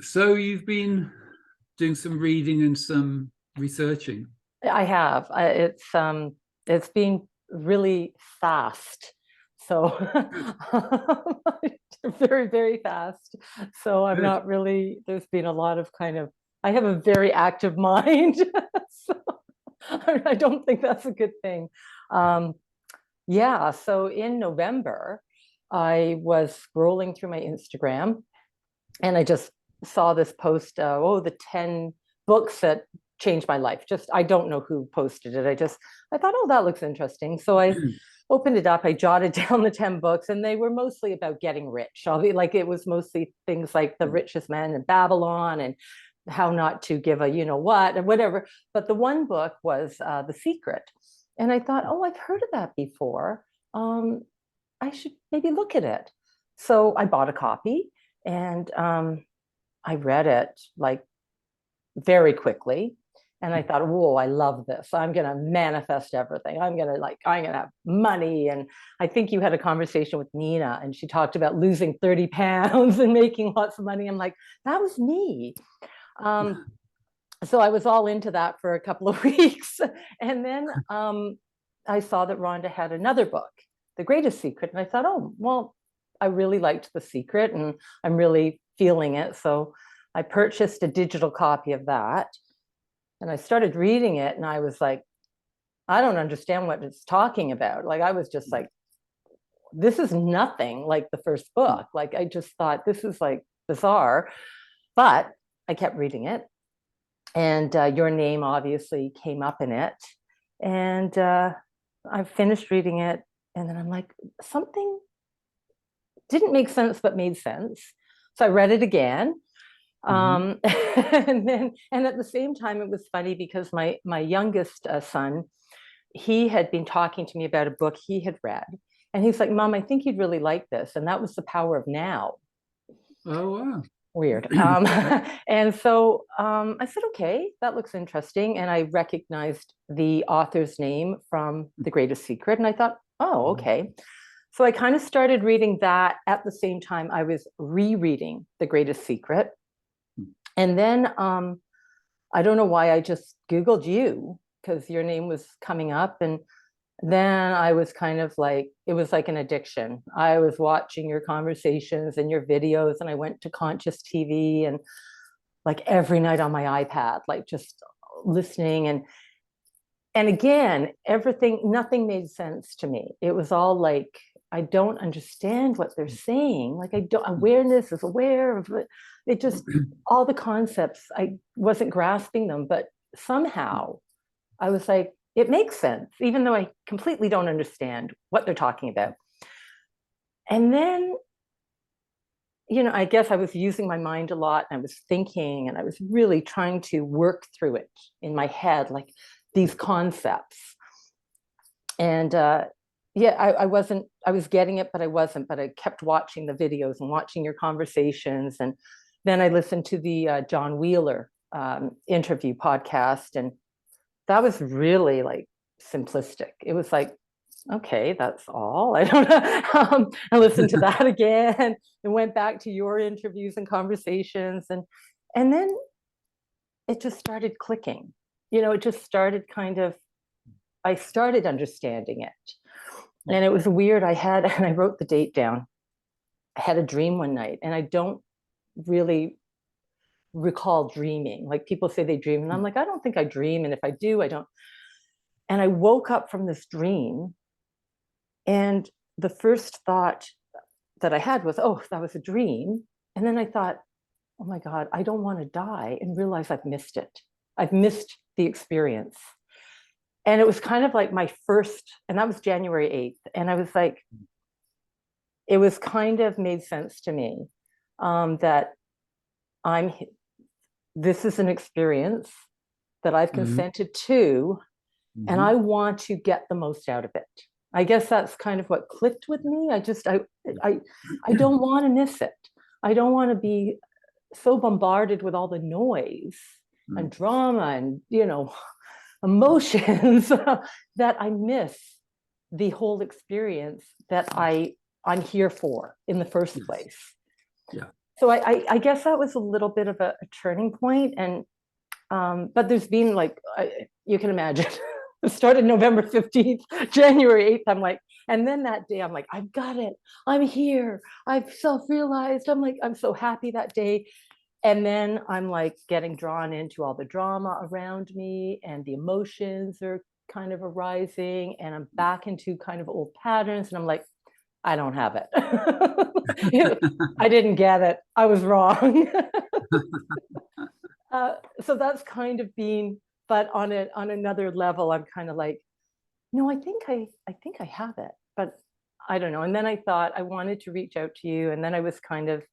So you've been doing some reading and some researching. I have. It's been really fast. So Good, very, very fast. So I'm good. not really, there's been a lot of kind of, I have a very active mind. So I don't think that's a good thing. Um, yeah, so in November, I was scrolling through my Instagram and I just saw this post, the 10 books that changed my life. Just, I don't know who posted it. I thought, oh, that looks interesting. So I opened it up, I jotted down the 10 books, and they were mostly about getting rich. Like it was mostly things like The Richest Man in Babylon and how not to give a you know what and whatever. But the one book was The Secret. And I thought, oh, I've heard of that before. Um, I should maybe look at it. So I bought a copy and I read it like very quickly. And I thought, whoa, I love this. I'm going to manifest everything. I'm going to have money. And I think you had a conversation with Nina and she talked about losing 30 pounds and making lots of money. I'm like, that was me. Um, so I was all into that for a couple of weeks. And then I saw that Rhonda had another book, The Greatest Secret. And I thought, oh, well, I really liked The Secret and I'm really feeling it. So I purchased a digital copy of that and I started reading it and I was like, I don't understand what it's talking about. Like, I was just like, this is nothing like the first book. Like, I just thought this is like bizarre, but I kept reading it. And your name obviously came up in it. And I finished reading it. And then I'm like, something didn't make sense, but made sense. So I read it again. Mhm. And at the same time, it was funny because my youngest son, he had been talking to me about a book he had read. And he's like, Mom, I think you'd really like this. And that was The Power of Now. Oh, wow. Weird. And so I said, okay, that looks interesting. And I recognized the author's name from The Greatest Secret. And I thought, oh, okay. So I kind of started reading that at the same time I was rereading The Greatest Secret. And then I don't know why I just Googled you because your name was coming up. And then I was kind of like, it was like an addiction. I was watching your conversations and your videos, and I went to Conscious TV and like every night on my iPad, like just listening. And again, everything, nothing made sense to me. It was all like, I don't understand what they're saying. Like, I don't, awareness is aware of it. It just, all the concepts, I wasn't grasping them, but somehow I was like, it makes sense, even though I completely don't understand what they're talking about. And then, I guess I was using my mind a lot and I was thinking and I was really trying to work through it in my head, like these concepts. And yeah, I was getting it, but I wasn't, but I kept watching the videos and watching your conversations. And then I listened to the John Wheeler interview podcast. And that was really like simplistic. It was like, okay, that's all. I don't know. I listened to that again and went back to your interviews and conversations. And then it just started clicking. It just started kind of, I started understanding it. And it was weird. And I wrote the date down. I had a dream one night, and I don't really recall dreaming. Like people say they dream, and I'm like, I don't think I dream. And if I do, I don't. And I woke up from this dream, and the first thought that I had was, oh, that was a dream. And then I thought, oh my God, I don't want to die and realize I've missed it. I've missed the experience. And it was kind of like my first, and that was January 8th. And I was like, it was kind of made sense to me that I'm, this is an experience that I've Mhm. consented to, and I Mhm. want to get the most out of it. I guess that's kind of what clicked with me. I I don't want to miss it. I don't want to be so bombarded with all the noise and drama and emotions that I miss the whole experience that I'm here for in the first Yes. place. Yeah. So I guess that was a little bit of a turning point. And but there's been like, you can imagine, it started November 15th, January 8th. I'm like, and then that day I'm like, I've got it. I'm here. I've self-realized. I'm like, I'm so happy that day. And then I'm like getting drawn into all the drama around me, and the emotions are kind of arising, and I'm back into kind of old patterns. And I'm like, I don't have it. I didn't get it. I was wrong. So that's kind of been, but on another level, I'm kind of like, no, I think I have it, but I don't know. And then I thought I wanted to reach out to you, and then I was kind of,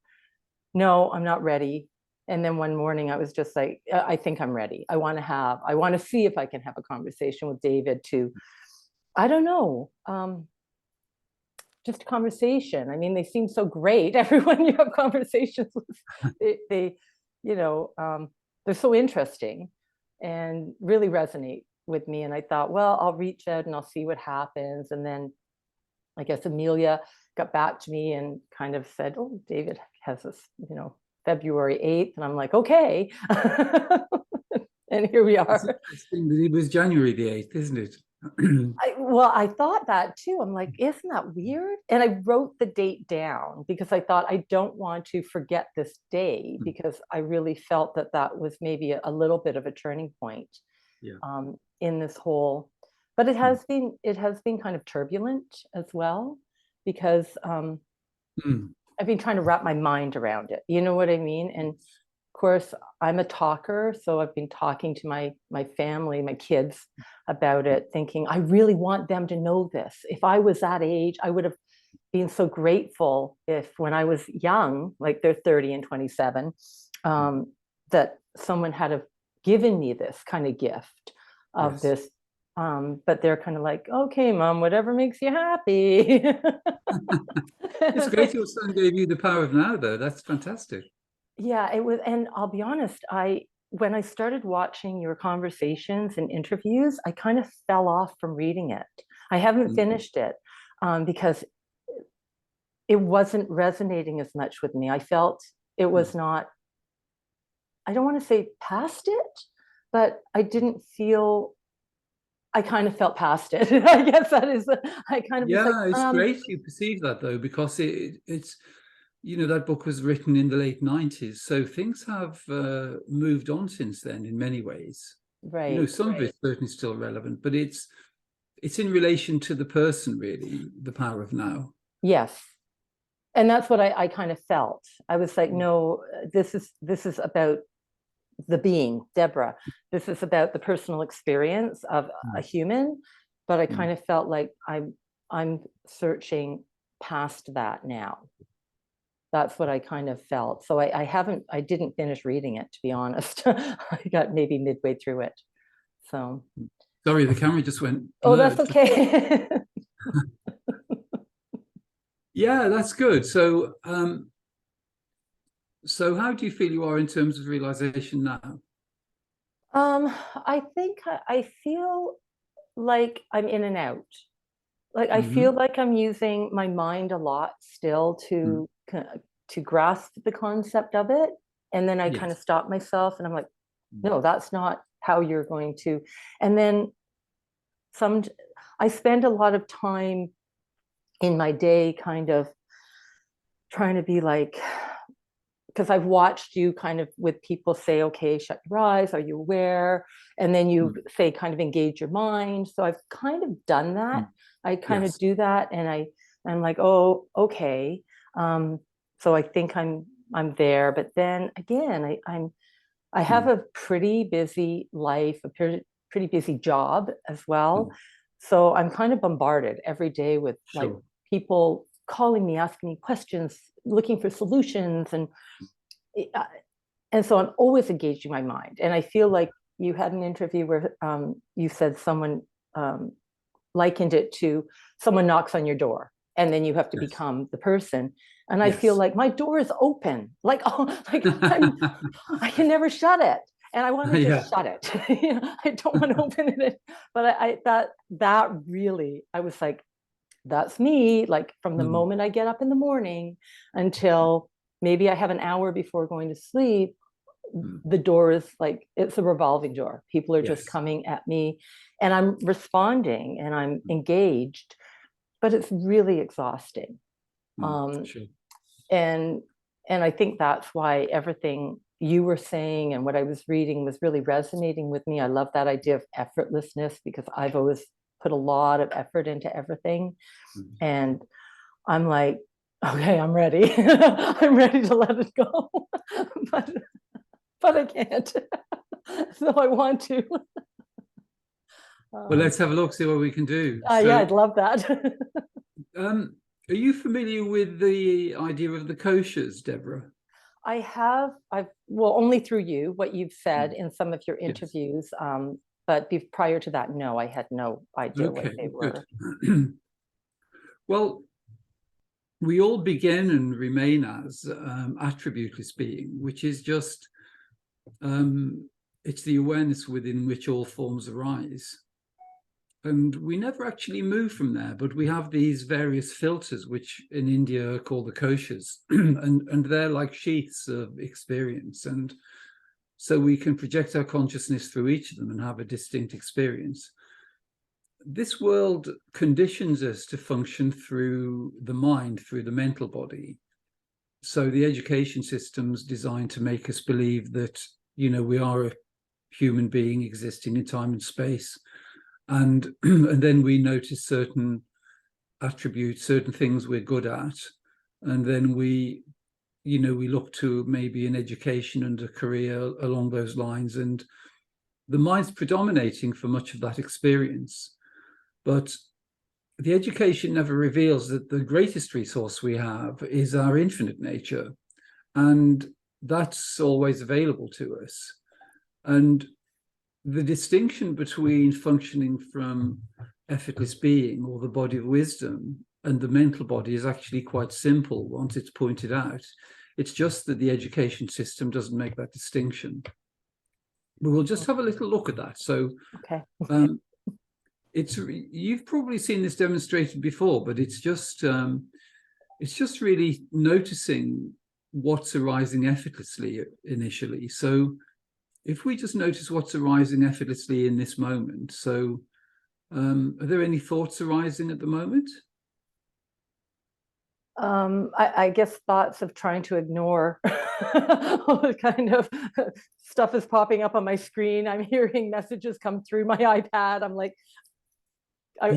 no, I'm not ready. And then one morning I was just like, I think I'm ready. I want to see if I can have a conversation with David to, I don't know, just a conversation. I mean, they seem so great. Everyone you have conversations with, they they're so interesting and really resonate with me. And I thought, well, I'll reach out and I'll see what happens. And then I guess Amelia got back to me and kind of said, oh, David has this, February 8th. And I'm like, okay. And here we are. It was January the 8th, isn't it? I thought that too. I'm like, isn't that weird? And I wrote the date down because I thought I don't want to forget this day, because I really felt that was maybe a little bit of a turning point in this whole, but it has been kind of turbulent as well, because I've been trying to wrap my mind around it. You know what I mean? And of course, I'm a talker, so I've been talking to my family, my kids about it, thinking I really want them to know this. If I was that age, I would have been so grateful if, when I was young, like they're 30 and 27, that someone had have given me this kind of gift of this. But they're kind of like, okay, Mom, whatever makes you happy. It's great your son gave you the power of now, though. That's fantastic. Yeah, it was. And I'll be honest, when I started watching your conversations and interviews, I kind of fell off from reading it. I haven't finished it because it wasn't resonating as much with me. I felt it was not, I don't want to say past it, but I kind of felt past it. I guess that is, I kind of was like, it's great you perceive that, though, because it's, that book was written in the late 90s. So things have moved on since then in many ways. Right. Some of it's certainly still relevant, but it's in relation to the person, really, the power of now. Yes. And that's what I kind of felt. I was like, no, this is about the being, Deborah. This is about the personal experience of a human. But I kind of felt like I'm searching past that now. That's what I kind of felt. So I didn't finish reading it, to be honest. I got maybe midway through it. So. Sorry, the camera just went blurred. Oh, that's okay. Yeah, that's good. So, so how do you feel you are in terms of realization now? I think I feel like I'm in and out. Like I feel like I'm using my mind a lot still to grasp the concept of it. And then I kind of stop myself and I'm like, no, that's not how you're going to. And then I spend a lot of time in my day kind of trying to be like, because I've watched you kind of with people say, okay, shut your eyes, are you aware? And then you say kind of engage your mind. So I've kind of done that. I kind of do that, and I'm like, oh, okay. So I think I'm there. But then again, I have a pretty busy life, a pretty busy job as well. So I'm kind of bombarded every day with like people calling me, asking me questions, looking for solutions, and so I'm always engaging my mind. And I feel like you had an interview where you said someone likened it to someone knocks on your door and then you have to become the person. And I feel like my door is open, like, I can never shut it. And I want to just shut it. I don't want to open it. But that really, I was like, that's me. Like from the moment I get up in the morning until maybe I have an hour before going to sleep, the door is like, it's a revolving door. People are just coming at me, and I'm responding and I'm engaged, but it's really exhausting. Sure. And I think that's why everything you were saying and what I was reading was really resonating with me. I love that idea of effortlessness, because I've always put a lot of effort into everything. And I'm like, okay, I'm ready. I'm ready to let it go. but I can't. So I want to. Well, let's have a look, see what we can do. Yeah, I'd love that. Are you familiar with the idea of the koshas, Deborah? I've well, only through you, what you've said in some of your interviews. But prior to that, no, I had no idea what they were. Well, we all begin and remain as attributeless being, which is just, it's the awareness within which all forms arise. And we never actually move from there, but we have these various filters, which in India are called the koshas, and they're like sheaths of experience. And so we can project our consciousness through each of them and have a distinct experience. This world conditions us to function through the mind, through the mental body. So the education system's designed to make us believe that, you know, we are a human being existing in time and space. And then we notice certain attributes, certain things we're good at. And then we look to maybe an education and a career along those lines. And the mind's predominating for much of that experience. But the education never reveals that the greatest resource we have is our infinite nature. And that's always available to us. And the distinction between functioning from effortless being, or the body of wisdom, and the mental body is actually quite simple once it's pointed out. It's just that the education system doesn't make that distinction. But we'll just have a little look at that. So you've probably seen this demonstrated before, but it's just really noticing what's arising effortlessly initially. So if we just notice what's arising effortlessly in this moment. So are there any thoughts arising at the moment? I guess thoughts of trying to ignore all the kind of stuff is popping up on my screen. I'm hearing messages come through my iPad. I'm like, I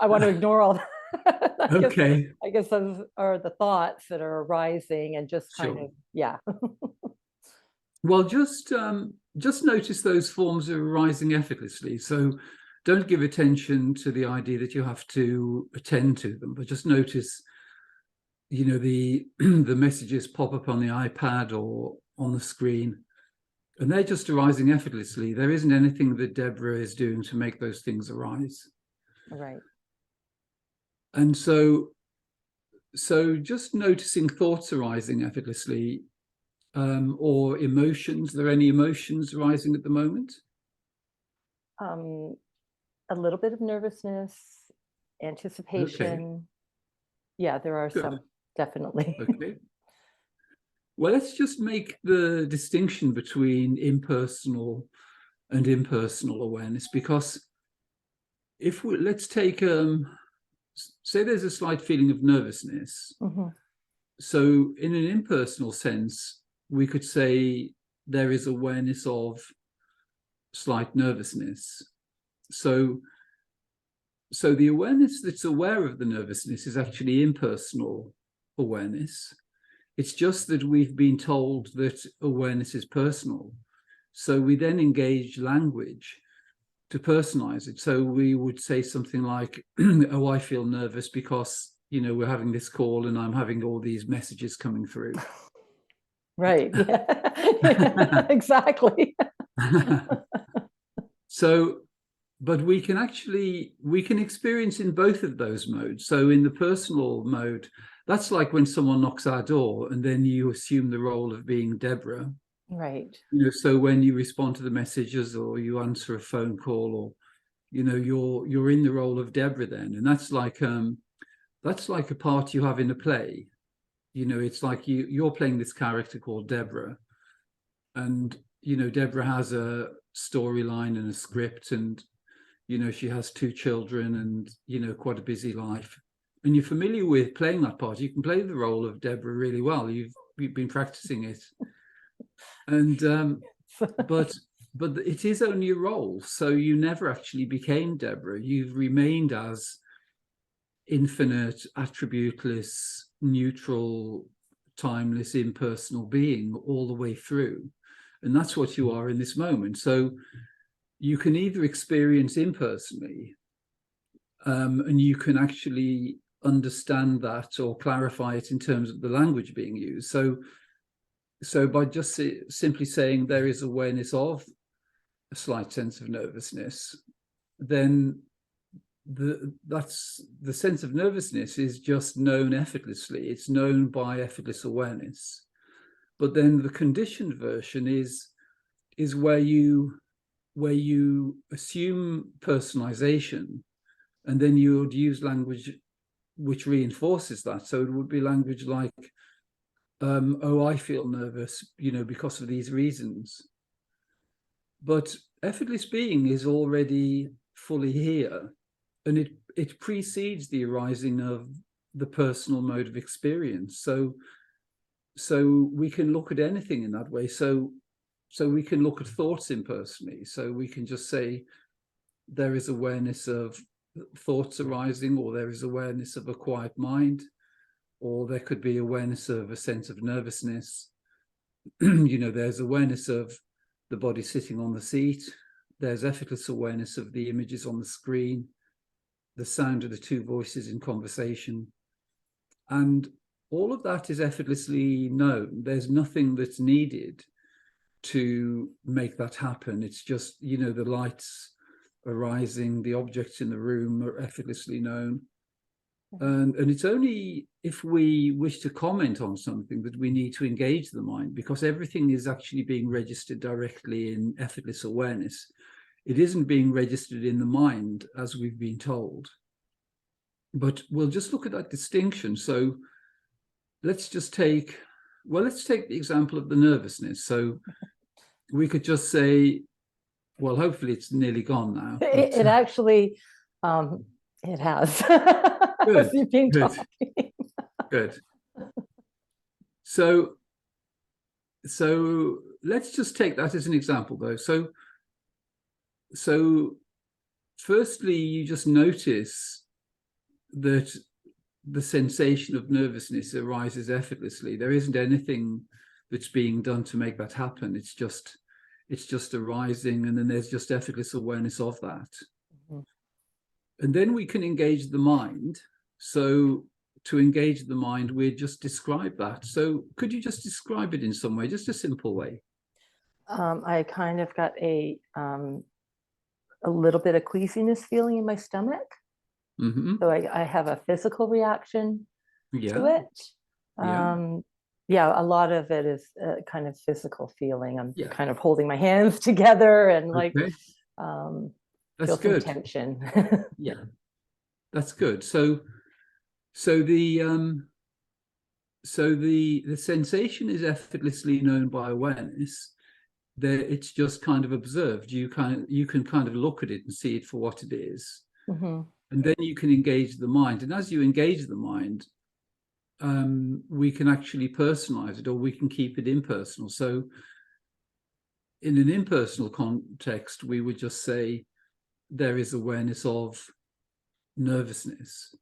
want to ignore all that. I guess those are the thoughts that are arising, and just kind of, Well, just notice those forms are arising effortlessly. So don't give attention to the idea that you have to attend to them, but just notice, you know, the messages pop up on the iPad or on the screen, and they're just arising effortlessly. There isn't anything that Deborah is doing to make those things arise. Right. And so just noticing thoughts arising effortlessly, or emotions. Are there any emotions arising at the moment? A little bit of nervousness, anticipation. Yeah, there are some, definitely. Okay. Well, let's just make the distinction between impersonal and impersonal awareness, because if let's take, say there's a slight feeling of nervousness. So in an impersonal sense, we could say there is awareness of slight nervousness. So the awareness that's aware of the nervousness is actually impersonal awareness. It's just that we've been told that awareness is personal. So we then engage language to personalize it. So we would say something like, oh, I feel nervous because, you know, we're having this call and I'm having all these messages coming through. Right. Yeah. Exactly. So, but we can experience in both of those modes. So in the personal mode, that's like when someone knocks our door and then you assume the role of being Deborah. Right. You know, so when you respond to the messages or you answer a phone call, or, you know, you're in the role of Deborah then. And that's like a part you have in a play. it's like you're playing this character called Deborah, and Deborah has a storyline and a script, and she has 2 children and quite a busy life, and you're familiar with playing that part. You can play the role of Deborah really well. You've been practicing it, and but it is only a role, so you never actually became Deborah. You've remained as infinite, attributeless, neutral, timeless, impersonal being all the way through, and that's what you are in this moment. So you can either experience impersonally, and you can actually understand that or clarify it in terms of the language being used. So by just simply saying there is awareness of a slight sense of nervousness, then that's the sense of nervousness is just known effortlessly. It's known by effortless awareness. But then the conditioned version is where you assume personalization, and then you would use language which reinforces that. So it would be language like, oh, I feel nervous, because of these reasons. But effortless being is already fully here, and it precedes the arising of the personal mode of experience. So we can look at anything in that way. So we can look at thoughts impersonally. So we can just say there is awareness of thoughts arising, or there is awareness of a quiet mind, or there could be awareness of a sense of nervousness. There's awareness of the body sitting on the seat. There's effortless awareness of the images on the screen, the sound of the 2 voices in conversation. And all of that is effortlessly known. There's nothing that's needed to make that happen. It's just, the lights arising, the objects in the room are effortlessly known. And it's only if we wish to comment on something that we need to engage the mind, because everything is actually being registered directly in effortless awareness. It isn't being registered in the mind as we've been told. But we'll just look at that distinction. So let's take the example of the nervousness. So we could just say, well, hopefully it's nearly gone now. It actually, it has. Good, You've been good, talking. good. So let's just take that as an example, though. So firstly, you just notice that the sensation of nervousness arises effortlessly. There isn't anything that's being done to make that happen. It's just arising, and then there's just effortless awareness of that. Mm-hmm. And then we can engage the mind. So to engage the mind, we just describe that. So could you just describe it in some way, just a simple way? I kind of got a little bit of queasiness feeling in my stomach. Mm-hmm. So I have a physical reaction to it. A lot of it is kind of physical feeling. I'm kind of holding my hands together and that's feel good. Some tension. Yeah, that's good. So the sensation is effortlessly known by awareness. It's just kind of observed. You can kind of look at it and see it for what it is. Mm-hmm. And then you can engage the mind. And as you engage the mind, we can actually personalize it, or we can keep it impersonal. So in an impersonal context, we would just say there is awareness of nervousness.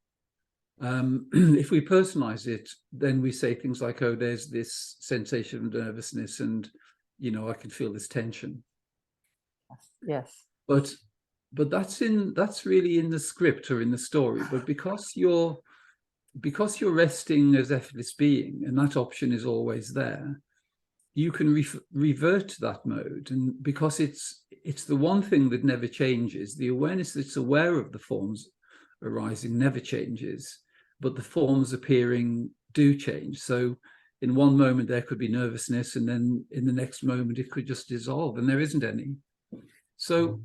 If we personalize it, then we say things like, oh, there's this sensation of nervousness, and I can feel this tension. Yes. But that's really in the script or in the story. But because you're resting as effortless being, and that option is always there, you can revert to that mode. And because it's the one thing that never changes, the awareness that's aware of the forms arising never changes, but the forms appearing do change. So in one moment there could be nervousness, and then in the next moment it could just dissolve, and there isn't any. So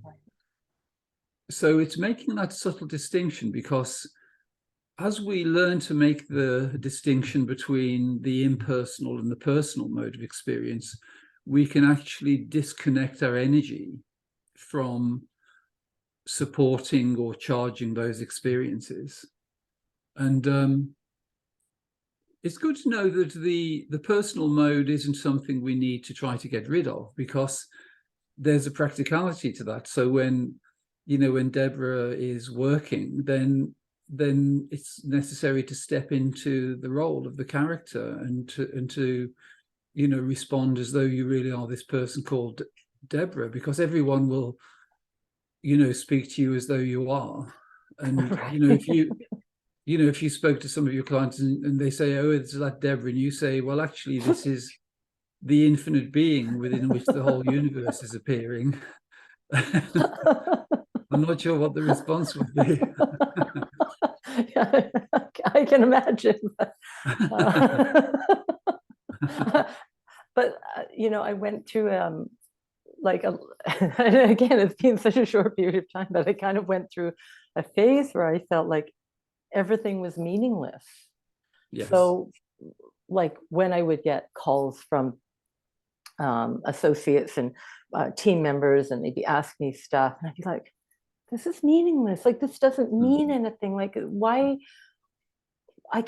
it's making that subtle distinction, because as we learn to make the distinction between the impersonal and the personal mode of experience, we can actually disconnect our energy from supporting or charging those experiences. And it's good to know that the personal mode isn't something we need to try to get rid of, because there's a practicality to that. So when Deborah is working, then it's necessary to step into the role of the character and to respond as though you really are this person called Deborah, because everyone will speak to you as though you are. And Right. if you spoke to some of your clients and they say, oh, it's that Deborah, and you say, well, actually this is the infinite being within which the whole universe is appearing. I'm not sure what the response would be. Yeah, I can imagine. But I went through like again, it's been such a short period of time, but I kind of went through a phase where I felt like everything was meaningless. Yes. So like when I would get calls from associates and team members, and they'd be asking me stuff, and I'd be like, this is meaningless. Like, this doesn't mean anything. Like, why? I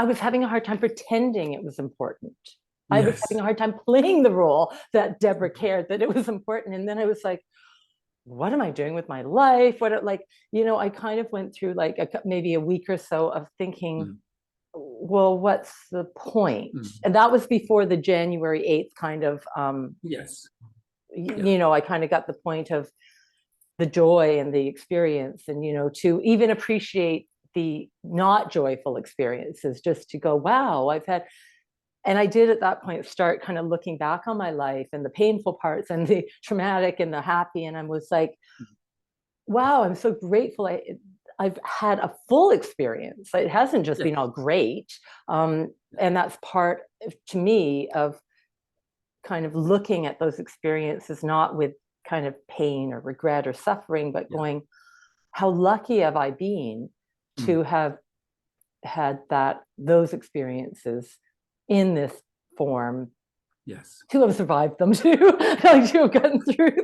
was having a hard time pretending it was important. I was having a hard time playing the role that Deborah cared that it was important. And then I was like, what am I doing with my life? I kind of went through like maybe a week or so of thinking, well, what's the point? And that was before the January 8th kind of, I kind of got the point of the joy and the experience, and, to even appreciate the not joyful experiences, just to go, wow, and I did at that point start kind of looking back on my life and the painful parts and the traumatic and the happy. And I was like, wow, I'm so grateful I've had a full experience. It hasn't just been all great. And that's part, to me, of kind of looking at those experiences, not with kind of pain or regret or suffering, but going, how lucky have I been to have had those experiences in this form, to have survived them too, like to have gotten through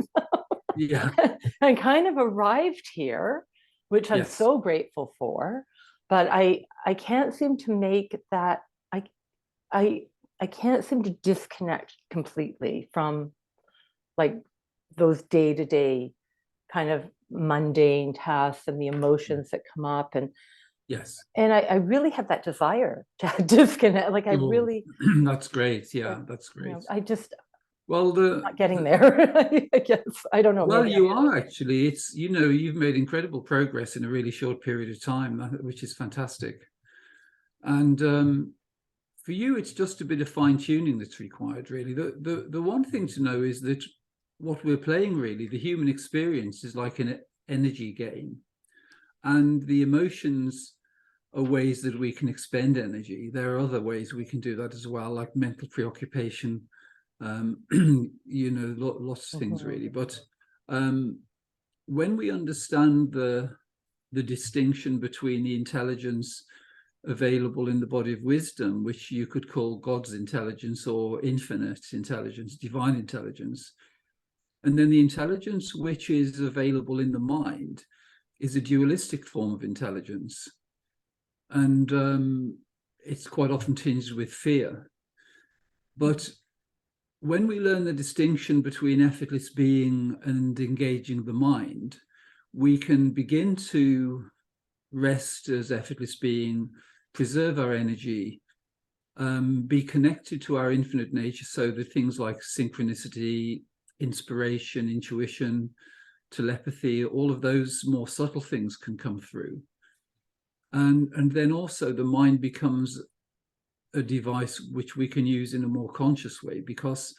them, and kind of arrived here, which I'm so grateful for. But I can't seem to make that, I can't seem to disconnect completely from like those day-to-day kind of mundane tasks and the emotions that come up. And I really have that desire to disconnect. Like, I really. That's great. Yeah, that's great. I just, well, not getting there. I guess, I don't know. Well, you are actually. It's, you've made incredible progress in a really short period of time, which is fantastic. And for you, it's just a bit of fine tuning that's required, really. The one thing to know is that what we're playing, really, the human experience is like an energy game, and the emotions are ways that we can expend energy. There are other ways we can do that as well, like mental preoccupation, lots of things, really. But when we understand the distinction between the intelligence available in the body of wisdom, which you could call God's intelligence or infinite intelligence, divine intelligence, and then the intelligence which is available in the mind, is a dualistic form of intelligence. And it's quite often tinged with fear. But when we learn the distinction between effortless being and engaging the mind, we can begin to rest as effortless being, preserve our energy, be connected to our infinite nature, so that things like synchronicity, inspiration, intuition, telepathy, all of those more subtle things can come through. And then also the mind becomes a device which we can use in a more conscious way, because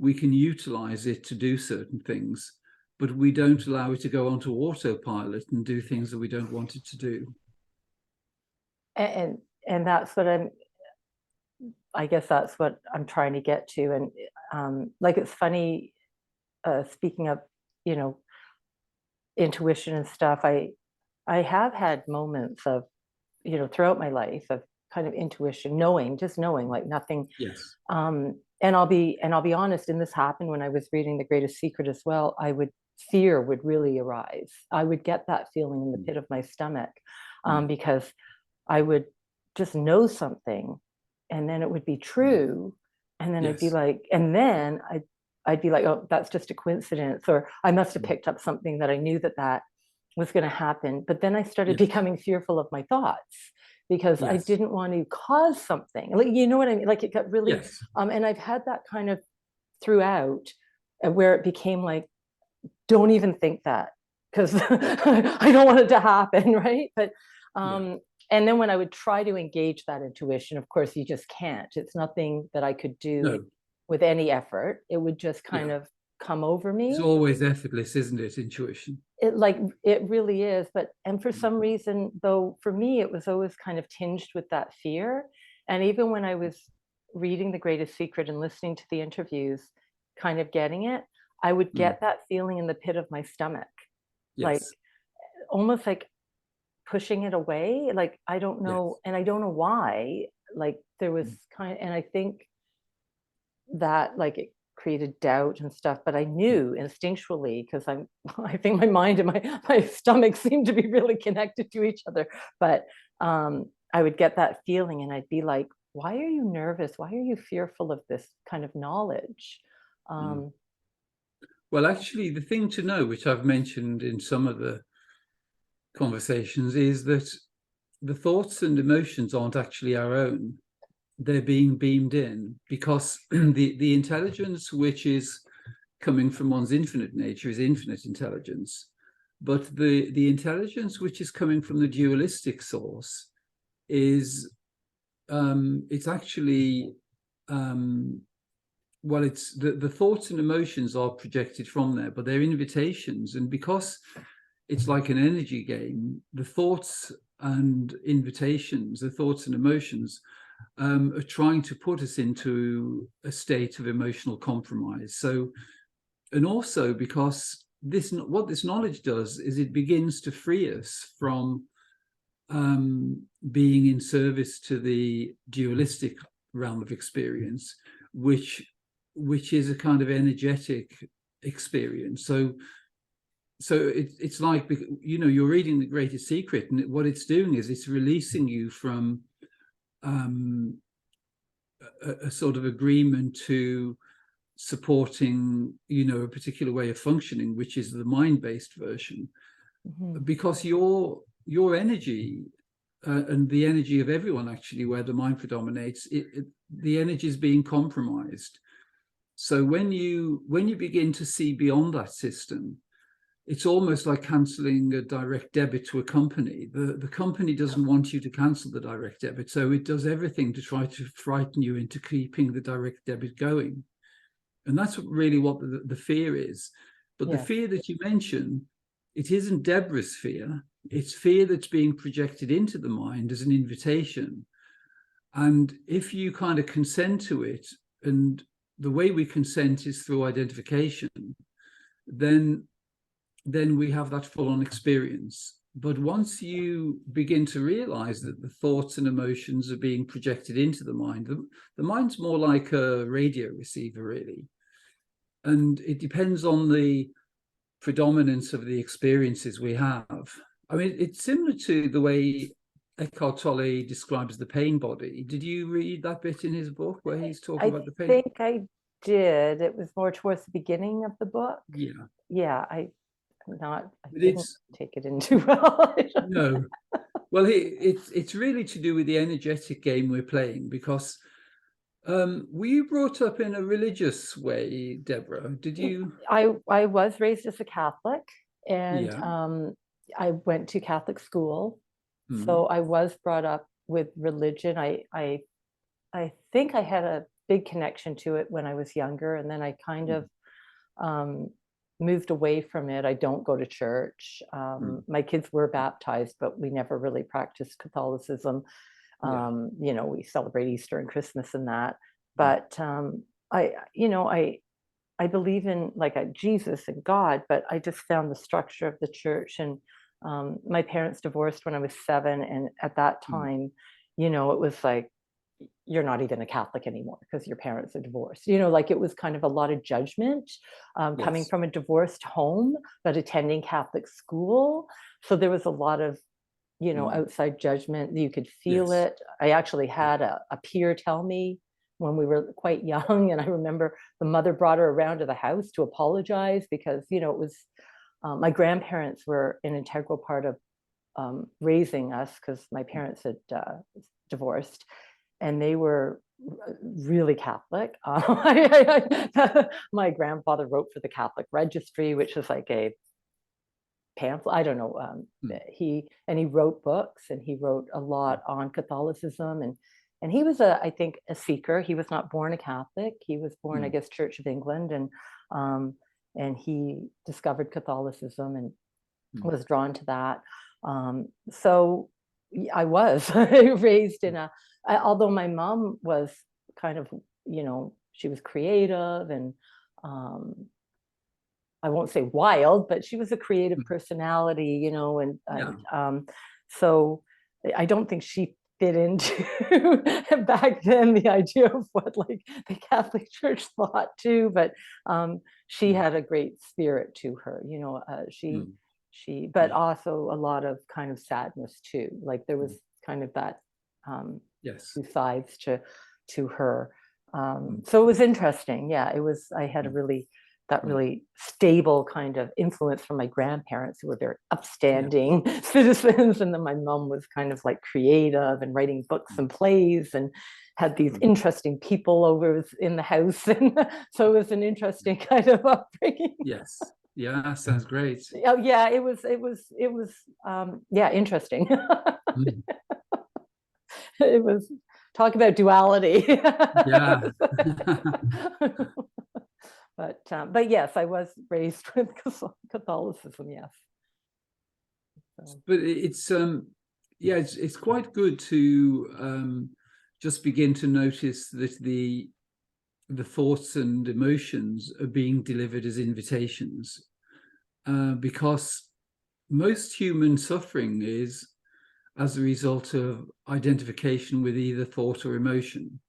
we can utilize it to do certain things, but we don't allow it to go onto autopilot and do things that we don't want it to do. And that's what I guess that's what I'm trying to get to. And like, it's funny, speaking of, intuition and stuff, I have had moments of throughout my life of kind of intuition, just knowing, like nothing. Yes. And I'll be honest, and this happened when I was reading The Greatest Secret as well. Fear would really arise. I would get that feeling in the pit of my stomach, because I would just know something, and then it would be true, and then I'd be Yes. like, and then I'd be like, oh, that's just a coincidence, or I must have picked up something that I knew that was going to happen. But then I started Yes. becoming fearful of my thoughts, because I Yes. didn't want to cause something. Like, you know what I mean? Like, it got really, Yes. and I've had that kind of throughout, where it became like, don't even think that, because I don't want it to happen, right? But and then when I would try to engage that intuition, of course, you just can't. It's nothing that I could do No. with any effort. It would just kind of come over me. It's always effortless, isn't it? Intuition. It really is. And for some reason, though, for me, it was always kind of tinged with that fear. And even when I was reading The Greatest Secret and listening to the interviews, kind of getting it, I would get that feeling in the pit of my stomach, like Yes. almost like pushing it away. Like, I don't know, and I don't know why. Like, there was and I think that, like, it created doubt and stuff, but I knew instinctually, because I think my mind and my stomach seemed to be really connected to each other. But I would get that feeling, and I'd be like, why are you nervous? Why are you fearful of this kind of knowledge? Well, actually, the thing to know, which I've mentioned in some of the conversations, is that the thoughts and emotions aren't actually our own. They're being beamed in, because the intelligence which is coming from one's infinite nature is infinite intelligence. But the intelligence which is coming from the dualistic source is, it's actually, well, it's the thoughts and emotions are projected from there, but they're invitations. And because it's like an energy game, the thoughts and invitations, the thoughts and emotions, are trying to put us into a state of emotional compromise. So, and also because what this knowledge does is it begins to free us from being in service to the dualistic realm of experience, which is a kind of energetic experience. So it's like, you're reading The Greatest Secret, and what it's doing is it's releasing you from a sort of agreement to supporting, a particular way of functioning, which is the mind-based version, because your energy, and the energy of everyone, actually, where the mind predominates, the energy is being compromised. So when you begin to see beyond that system, it's almost like cancelling a direct debit to a company. The company doesn't want you to cancel the direct debit, so it does everything to try to frighten you into keeping the direct debit going. And that's really what the fear is. But the fear that you mentioned, it isn't Deborah's fear. It's fear that's being projected into the mind as an invitation. And if you kind of consent to it, and the way we consent is through identification, then we have that full-on experience. But once you begin to realize that the thoughts and emotions are being projected into the mind, the mind's more like a radio receiver, really. And it depends on the predominance of the experiences we have. I mean, it's similar to the way Eckhart Tolle describes the pain body. Did you read that bit in his book where he's talking about the pain? I think I did. It was more towards the beginning of the book. Yeah. I didn't take it in too well. No. Well, it's really to do with the energetic game we're playing, because were you brought up in a religious way, Deborah? Did you? I was raised as a Catholic, and I went to Catholic school. So I was brought up with religion. I think I had a big connection to it when I was younger, and then I kind of moved away from it. I don't go to church. My kids were baptized, but we never really practiced Catholicism. We celebrate Easter and Christmas and that. But I believe in, like, Jesus and God, but I just found the structure of the church and My parents divorced when I was 7, and at that time, you know, it was like, you're not even a Catholic anymore because your parents are divorced. You know, like it was kind of a lot of judgment coming Yes. from a divorced home, but attending Catholic school. So there was a lot of, you know, outside judgment. You could feel Yes. it. I actually had a peer tell me when we were quite young, and I remember the mother brought her around to the house to apologize because, you know, it was my grandparents were an integral part of raising us because my parents had divorced, and they were really Catholic. My grandfather wrote for the Catholic Registry, which is like a pamphlet. I don't know. He wrote books, and he wrote a lot on Catholicism, and he was I think a seeker. He was not born a Catholic. He was born, I guess, Church of England, and he discovered Catholicism and was drawn to that. So I was raised in although my mom was kind of, you know, she was creative and I won't say wild, but she was a creative personality, you know, and so I don't think she fit into back then the idea of what like the Catholic Church thought too, but she had a great spirit to her, you know, but also a lot of kind of sadness too. Like there was kind of that two sides to her. So it was interesting. Yeah, it was. I had a really stable kind of influence from my grandparents who were very upstanding citizens, and then my mom was kind of like creative and writing books and plays and had these interesting people over in the house, and so it was an interesting kind of upbringing. Yes. Yeah, sounds great. Oh yeah, it was interesting. It was talk about duality. Yeah. But yes, I was raised with Catholicism. Yes. So. But it's quite good to just begin to notice that the thoughts and emotions are being delivered as invitations, because most human suffering is as a result of identification with either thought or emotion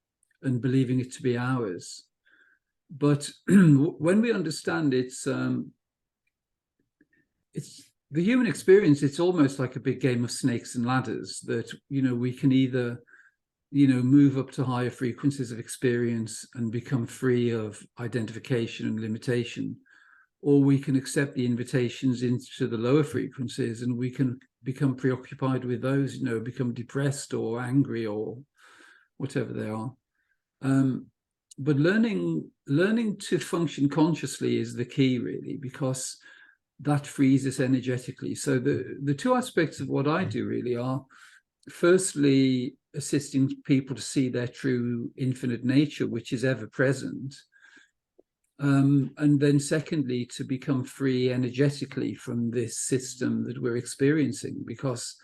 and believing it to be ours. But when we understand it's the human experience, it's almost like a big game of snakes and ladders that, you know, we can either, you know, move up to higher frequencies of experience and become free of identification and limitation, or we can accept the invitations into the lower frequencies and we can become preoccupied with those, you know, become depressed or angry or whatever they are. But learning to function consciously is the key, really, because that frees us energetically. So the two aspects of what I do really are, firstly, assisting people to see their true infinite nature, which is ever present. And then secondly, to become free energetically from this system that we're experiencing, because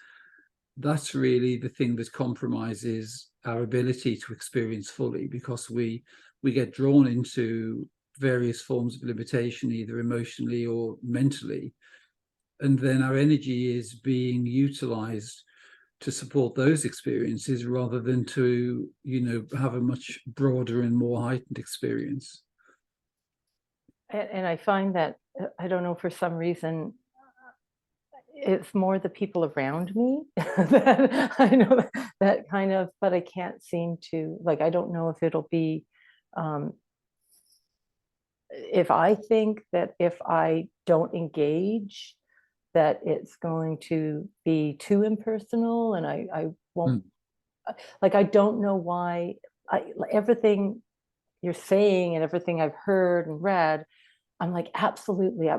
that's really the thing that compromises our ability to experience fully, because we get drawn into various forms of limitation, either emotionally or mentally, and then our energy is being utilized to support those experiences rather than to, you know, have a much broader and more heightened experience. And I find that, I don't know, for some reason, it's more the people around me that I know that kind of, but I can't seem to, like, I don't know if it'll be, if I think that if I don't engage, that it's going to be too impersonal, and I won't, like, I don't know why everything you're saying and everything I've heard and read, I'm like, absolutely,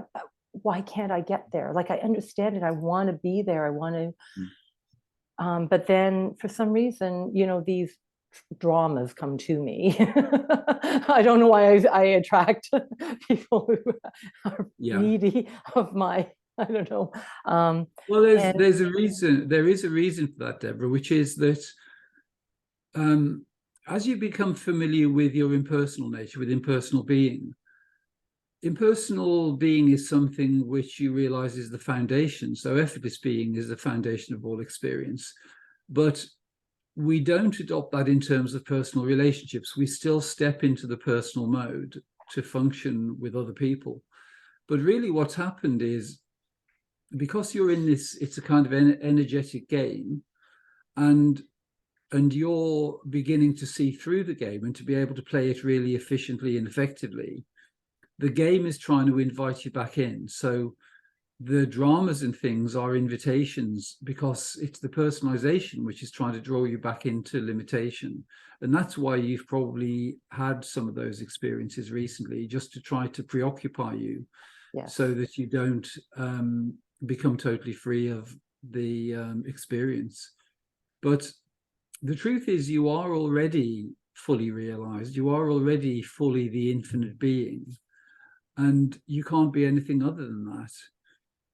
why can't I get there? Like, I understand it. I want to be there. I want to, but then for some reason, you know, these dramas come to me. I don't know why I attract people who are needy of my, I don't know. Well, there's a reason. There is a reason for that, Deborah, which is that as you become familiar with your impersonal nature, with impersonal being, impersonal being is something which you realize is the foundation. So effortless being is the foundation of all experience. But we don't adopt that in terms of personal relationships. We still step into the personal mode to function with other people. But really what's happened is, because you're in this, it's a kind of energetic game, and you're beginning to see through the game and to be able to play it really efficiently and effectively, the game is trying to invite you back in. So the dramas and things are invitations, because it's the personalization which is trying to draw you back into limitation. And that's why you've probably had some of those experiences recently, just to try to preoccupy you. Yes. So that you don't become totally free of the experience. But the truth is, you are already fully realized. You are already fully the infinite being. And you can't be anything other than that.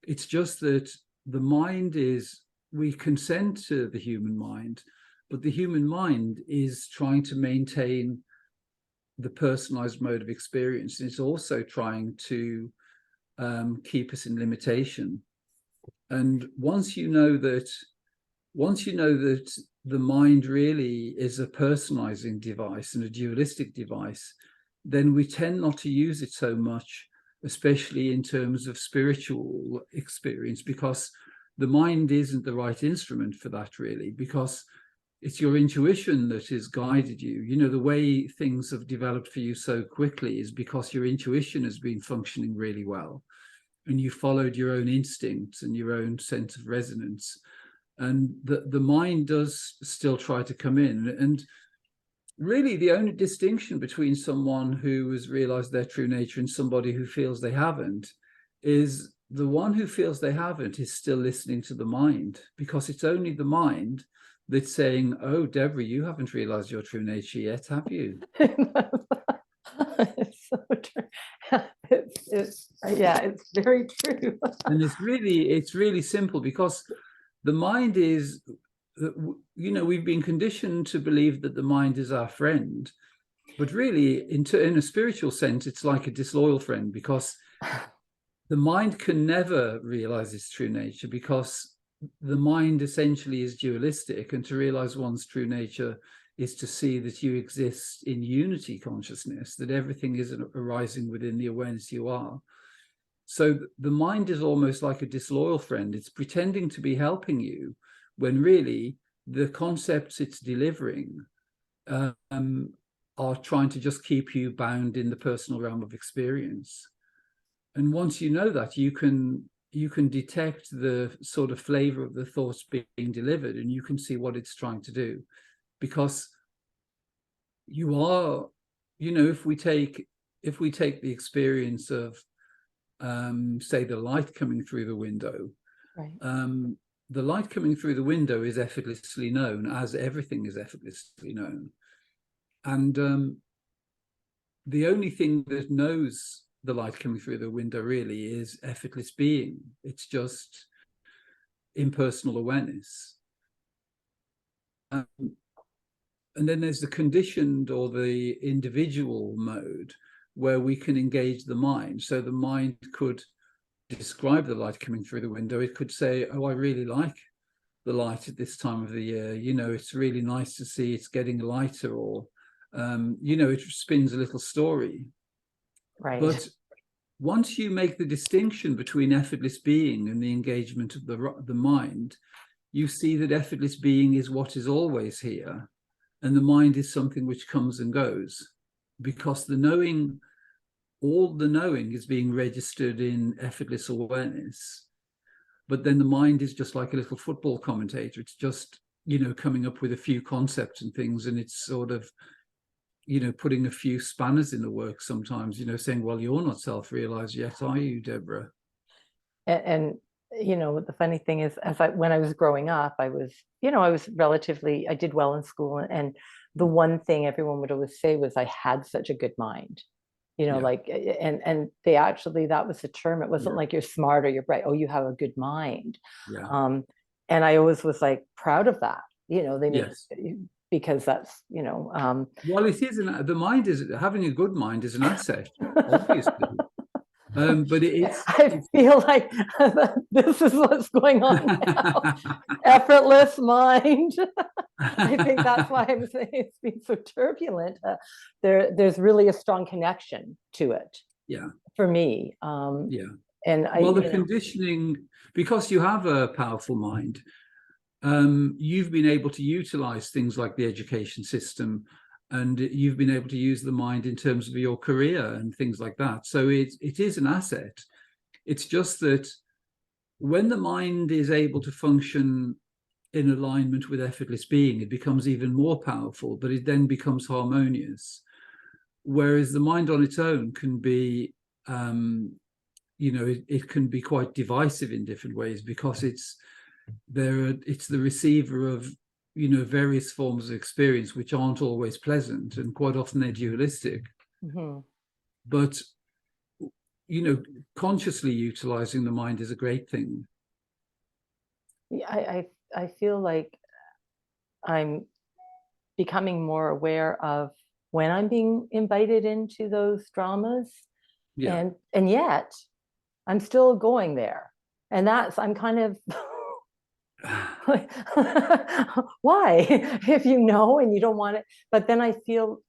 It's just that the mind is, we consent to the human mind, but the human mind is trying to maintain the personalized mode of experience. And it's also trying to keep us in limitation. And once you know that the mind really is a personalizing device and a dualistic device, then we tend not to use it so much, especially in terms of spiritual experience, because the mind isn't the right instrument for that, really, because it's your intuition that has guided you. You know, the way things have developed for you so quickly is because your intuition has been functioning really well, and you followed your own instincts and your own sense of resonance. And the mind does still try to come in. And really, the only distinction between someone who has realized their true nature and somebody who feels they haven't is the one who feels they haven't is still listening to the mind, because it's only the mind that's saying, oh, Deborah, you haven't realized your true nature yet, have you? It's so true. It's very true. And it's really simple, because the mind is, you know, we've been conditioned to believe that the mind is our friend, but really in a spiritual sense, it's like a disloyal friend, because the mind can never realize its true nature, because the mind essentially is dualistic, and to realize one's true nature is to see that you exist in unity consciousness, that everything is arising within the awareness you are. So the mind is almost like a disloyal friend. It's pretending to be helping you when really the concepts it's delivering are trying to just keep you bound in the personal realm of experience. And once you know that, you can detect the sort of flavor of the thoughts being delivered, and you can see what it's trying to do. Because you are, you know, if we take the experience of say the light coming through the window, right. The light coming through the window is effortlessly known, as everything is effortlessly known. And the only thing that knows the light coming through the window really is effortless being. It's just impersonal awareness. And then there's the conditioned or the individual mode, where we can engage the mind. So the mind could describe the light coming through the window. It could say, oh, I really like the light at this time of the year. You know, it's really nice to see it's getting lighter, or, you know, it spins a little story. Right. But once you make the distinction between effortless being and the engagement of the mind, you see that effortless being is what is always here, and the mind is something which comes and goes, because the knowing, all the knowing is being registered in effortless awareness. But then the mind is just like a little football commentator. It's just, you know, coming up with a few concepts and things, and it's sort of, you know, putting a few spanners in the works sometimes, you know, saying, well, you're not self-realized yet, are you, Deborah? And you know, the funny thing is, when I was growing up, I was relatively, I did well in school, and the one thing everyone would always say was I had such a good mind, you know, Yeah. like, and they actually, that was the term. It wasn't like you're smart or you're bright. Oh, you have a good mind. Yeah. And I always was like proud of that, you know, Yes. because that's, you know, well, it is the mind is, having a good mind is an asset, obviously. But I feel like this is what's going on now. Effortless mind. I think that's why I'm saying it's been so turbulent. There's really a strong connection to it. Yeah. For me. Yeah. And well, the conditioning, because you have a powerful mind, you've been able to utilize things like the education system, and you've been able to use the mind in terms of your career and things like that. So it is an asset. It's just that when the mind is able to function in alignment with effortless being, it becomes even more powerful, but it then becomes harmonious. Whereas the mind on its own can be, it can be quite divisive in different ways, because it's the receiver of various forms of experience which aren't always pleasant, and quite often they're dualistic. Mm-hmm. But consciously utilizing the mind is a great thing. Yeah, I feel like I'm becoming more aware of when I'm being invited into those dramas. Yeah. And yet I'm still going there. And I'm kind of why? If you know and you don't want it. But then I feel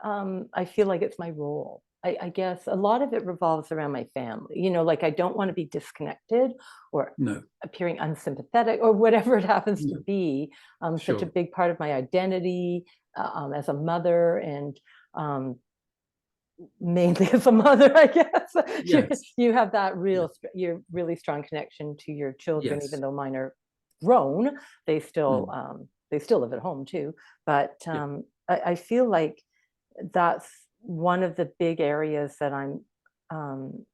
like it's my role. I guess a lot of it revolves around my family. Like I don't want to be disconnected or appearing unsympathetic or whatever it happens to be. Such a big part of my identity as a mother, and mainly as a mother, I guess. Yes. You have that really strong connection to your children, Yes. even though mine are grown. They still live at home too. But I feel like that's one of the big areas that I'm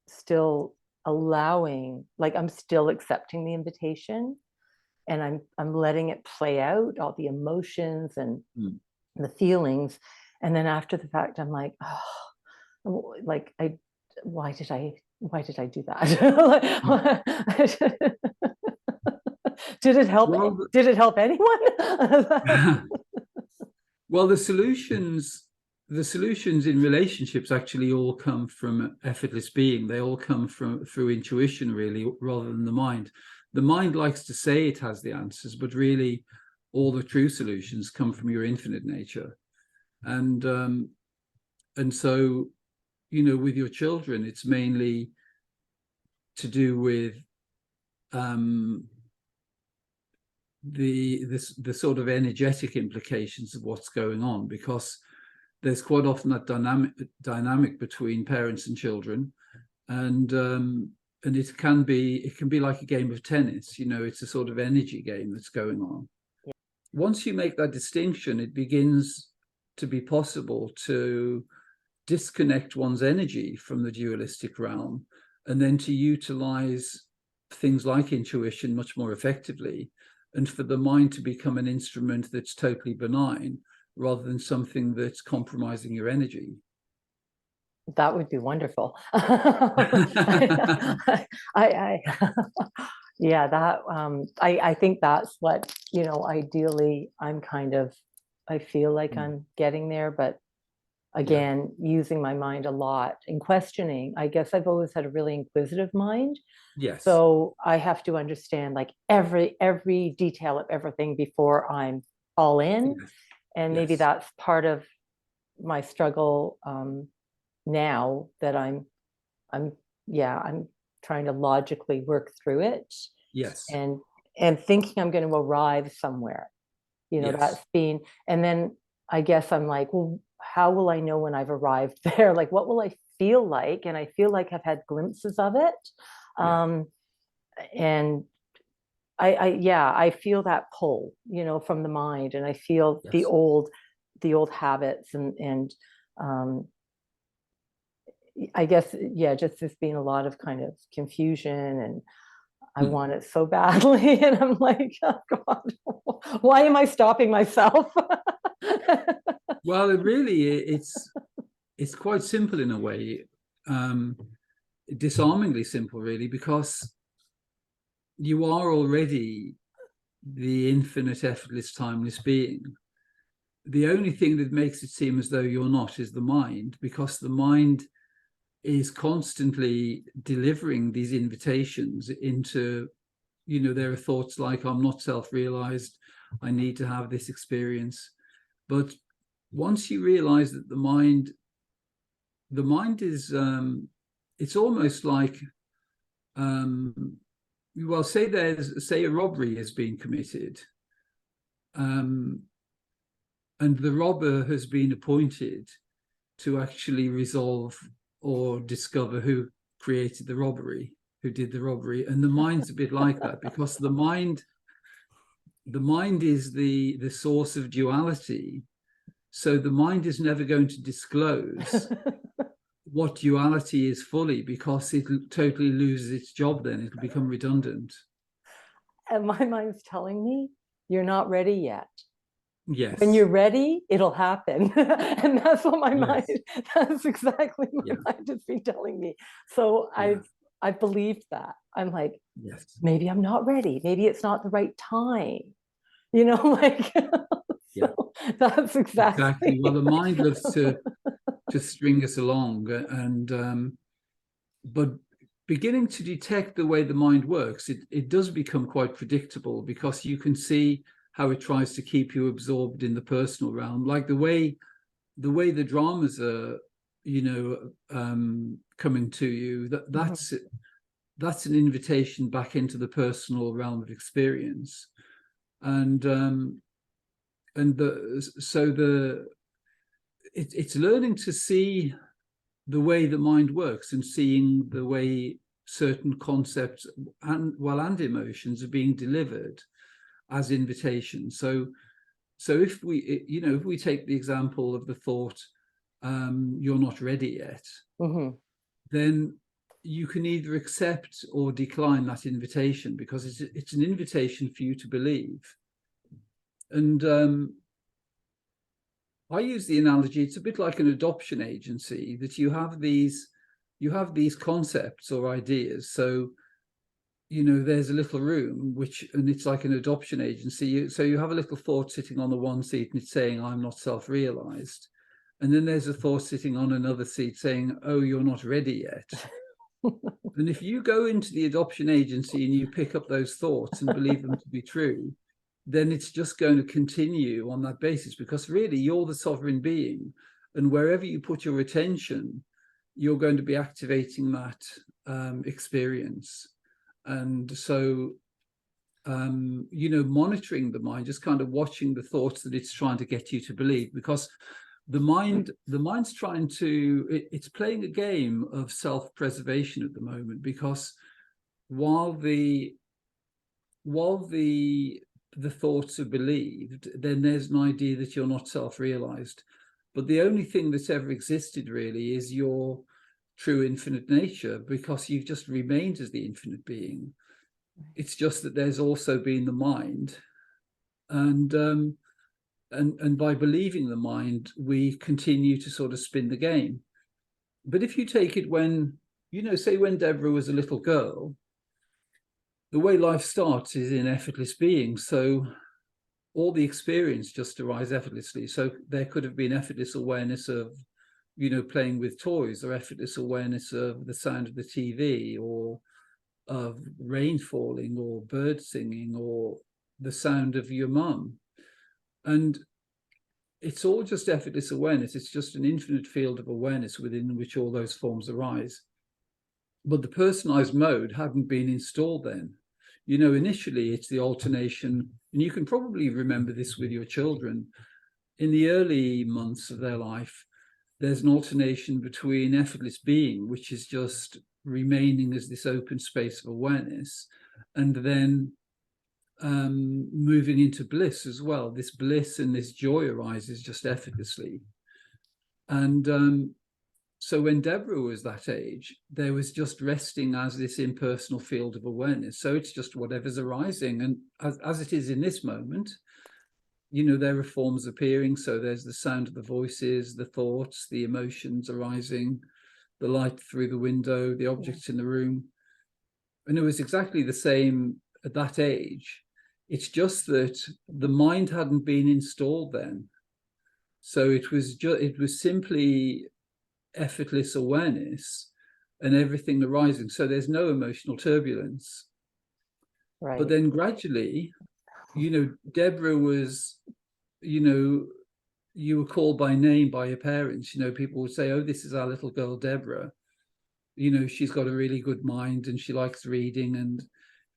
still allowing, like I'm still accepting the invitation, and I'm letting it play out, all the emotions and the feelings. And then after the fact, I'm like, oh, like why did I do that? Did it help? Did it help anyone? Well, the solutions in relationships actually all come from effortless being. They all come through intuition, really, rather than the mind. The mind likes to say it has the answers, but really all the true solutions come from your infinite nature. And so, with your children, it's mainly to do with the sort of energetic implications of what's going on, because there's quite often that dynamic between parents and children, and it can be like a game of tennis. It's a sort of energy game that's going on. Yeah. Once you make that distinction, it begins to be possible to disconnect one's energy from the dualistic realm, and then to utilize things like intuition much more effectively, and for the mind to become an instrument that's totally benign rather than something that's compromising your energy. That would be wonderful. Yeah, that I think that's what, ideally I feel like I'm getting there, but again, using my mind a lot and questioning. I guess I've always had a really inquisitive mind. Yes. So I have to understand like every detail of everything before I'm all in. Yes. And maybe that's part of my struggle now, that I'm trying to logically work through it. Yes. And thinking I'm going to arrive somewhere. That's being, and then I guess I'm like, well, how will I know when I've arrived there? Like, what will I feel like? And I feel like I've had glimpses of it. And I feel that pull, from the mind, and I feel the old habits, and I guess, just there's been a lot of kind of confusion, and I want it so badly. And I'm like, oh God, why am I stopping myself? Well, it's quite simple in a way, disarmingly simple, really, because you are already the infinite, effortless, timeless being. The only thing that makes it seem as though you're not is the mind, because the mind is constantly delivering these invitations into, there are thoughts like, I'm not self-realized, I need to have this experience. But once you realize that the mind is, it's almost like, well, say a robbery has been committed, and the robber has been appointed to actually resolve or discover who created the robbery, who did the robbery. And the mind's a bit like that, because the mind is the source of duality. So the mind is never going to disclose what duality is fully, because it totally loses its job. Then it'll become redundant. And my mind's telling me, you're not ready yet. Yes. When you're ready, it'll happen. And that's what my mind, that's exactly what my mind has been telling me. So I believed that. I'm like, maybe I'm not ready. Maybe it's not the right time. Like, so that's exactly. Well, the mind loves to string us along, and but beginning to detect the way the mind works, it does become quite predictable, because you can see how it tries to keep you absorbed in the personal realm, like the way the dramas are, coming to you. That's an invitation back into the personal realm of experience, and it's learning to see the way the mind works, and seeing the way certain concepts and emotions are being delivered as invitations. So if we take the example of the thought, you're not ready yet, then you can either accept or decline that invitation, because it's an invitation for you to believe. And I use the analogy, it's a bit like an adoption agency, that you have these concepts or ideas. So there's a little room and it's like an adoption agency. So you have a little thought sitting on the one seat, and it's saying, I'm not self-realized. And then there's a thought sitting on another seat saying, oh, you're not ready yet. And if you go into the adoption agency and you pick up those thoughts and believe them to be true, then it's just going to continue on that basis, because really you're the sovereign being, and wherever you put your attention, you're going to be activating that experience. And so, monitoring the mind, just kind of watching the thoughts that it's trying to get you to believe, because the mind's trying to, it's playing a game of self-preservation at the moment, because while the thoughts are believed, then there's an idea that you're not self-realized. But the only thing that's ever existed really is your true infinite nature, because you've just remained as the infinite being. It's just that there's also been the mind, and by believing the mind, we continue to sort of spin the game. But if you take it when, say when Deborah was a little girl, the way life starts is in effortless being. So all the experience just arises effortlessly. So there could have been effortless awareness of, playing with toys, or effortless awareness of the sound of the TV, or of rain falling, or birds singing, or the sound of your mum. And it's all just effortless awareness. It's just an infinite field of awareness within which all those forms arise. But the personalized mode hadn't been installed then. Initially it's the alternation, and you can probably remember this with your children. In the early months of their life, there's an alternation between effortless being, which is just remaining as this open space of awareness, and then moving into bliss as well. This bliss and this joy arises just effortlessly. And so when Deborah was that age, there was just resting as this impersonal field of awareness. So it's just whatever's arising. And as it is in this moment, there are forms appearing. So there's the sound of the voices, the thoughts, the emotions arising, the light through the window, the objects in the room. And it was exactly the same at that age. It's just that the mind hadn't been installed then. So it was simply effortless awareness and everything arising. So there's no emotional turbulence. Right. But then gradually, Deborah was, you were called by name by your parents. People would say, oh, this is our little girl, Deborah. She's got a really good mind and she likes reading.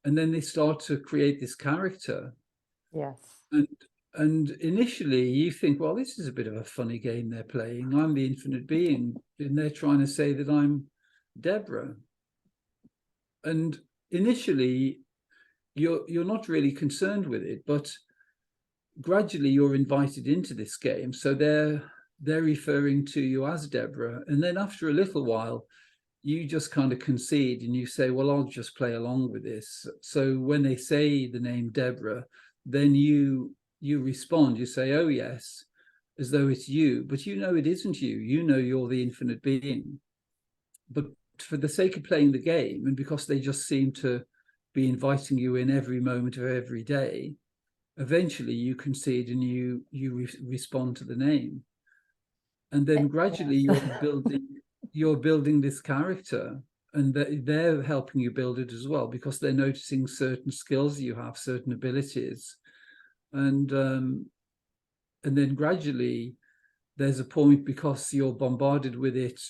And then they start to create this character. Yes. And initially you think, well, this is a bit of a funny game they're playing. I'm the infinite being, and they're trying to say that I'm Deborah. And initially you're not really concerned with it, but gradually you're invited into this game. So they're referring to you as Deborah. And then after a little while, you just kind of concede and you say, well, I'll just play along with this. So when they say the name Deborah, then you respond, you say, oh yes, as though it's you, but it isn't you. You're the infinite being. But for the sake of playing the game, and because they just seem to be inviting you in every moment of every day, eventually you concede and you respond to the name. And then gradually you're building this character, and they're helping you build it as well, because they're noticing certain skills you have, certain abilities. And then gradually there's a point, because you're bombarded with it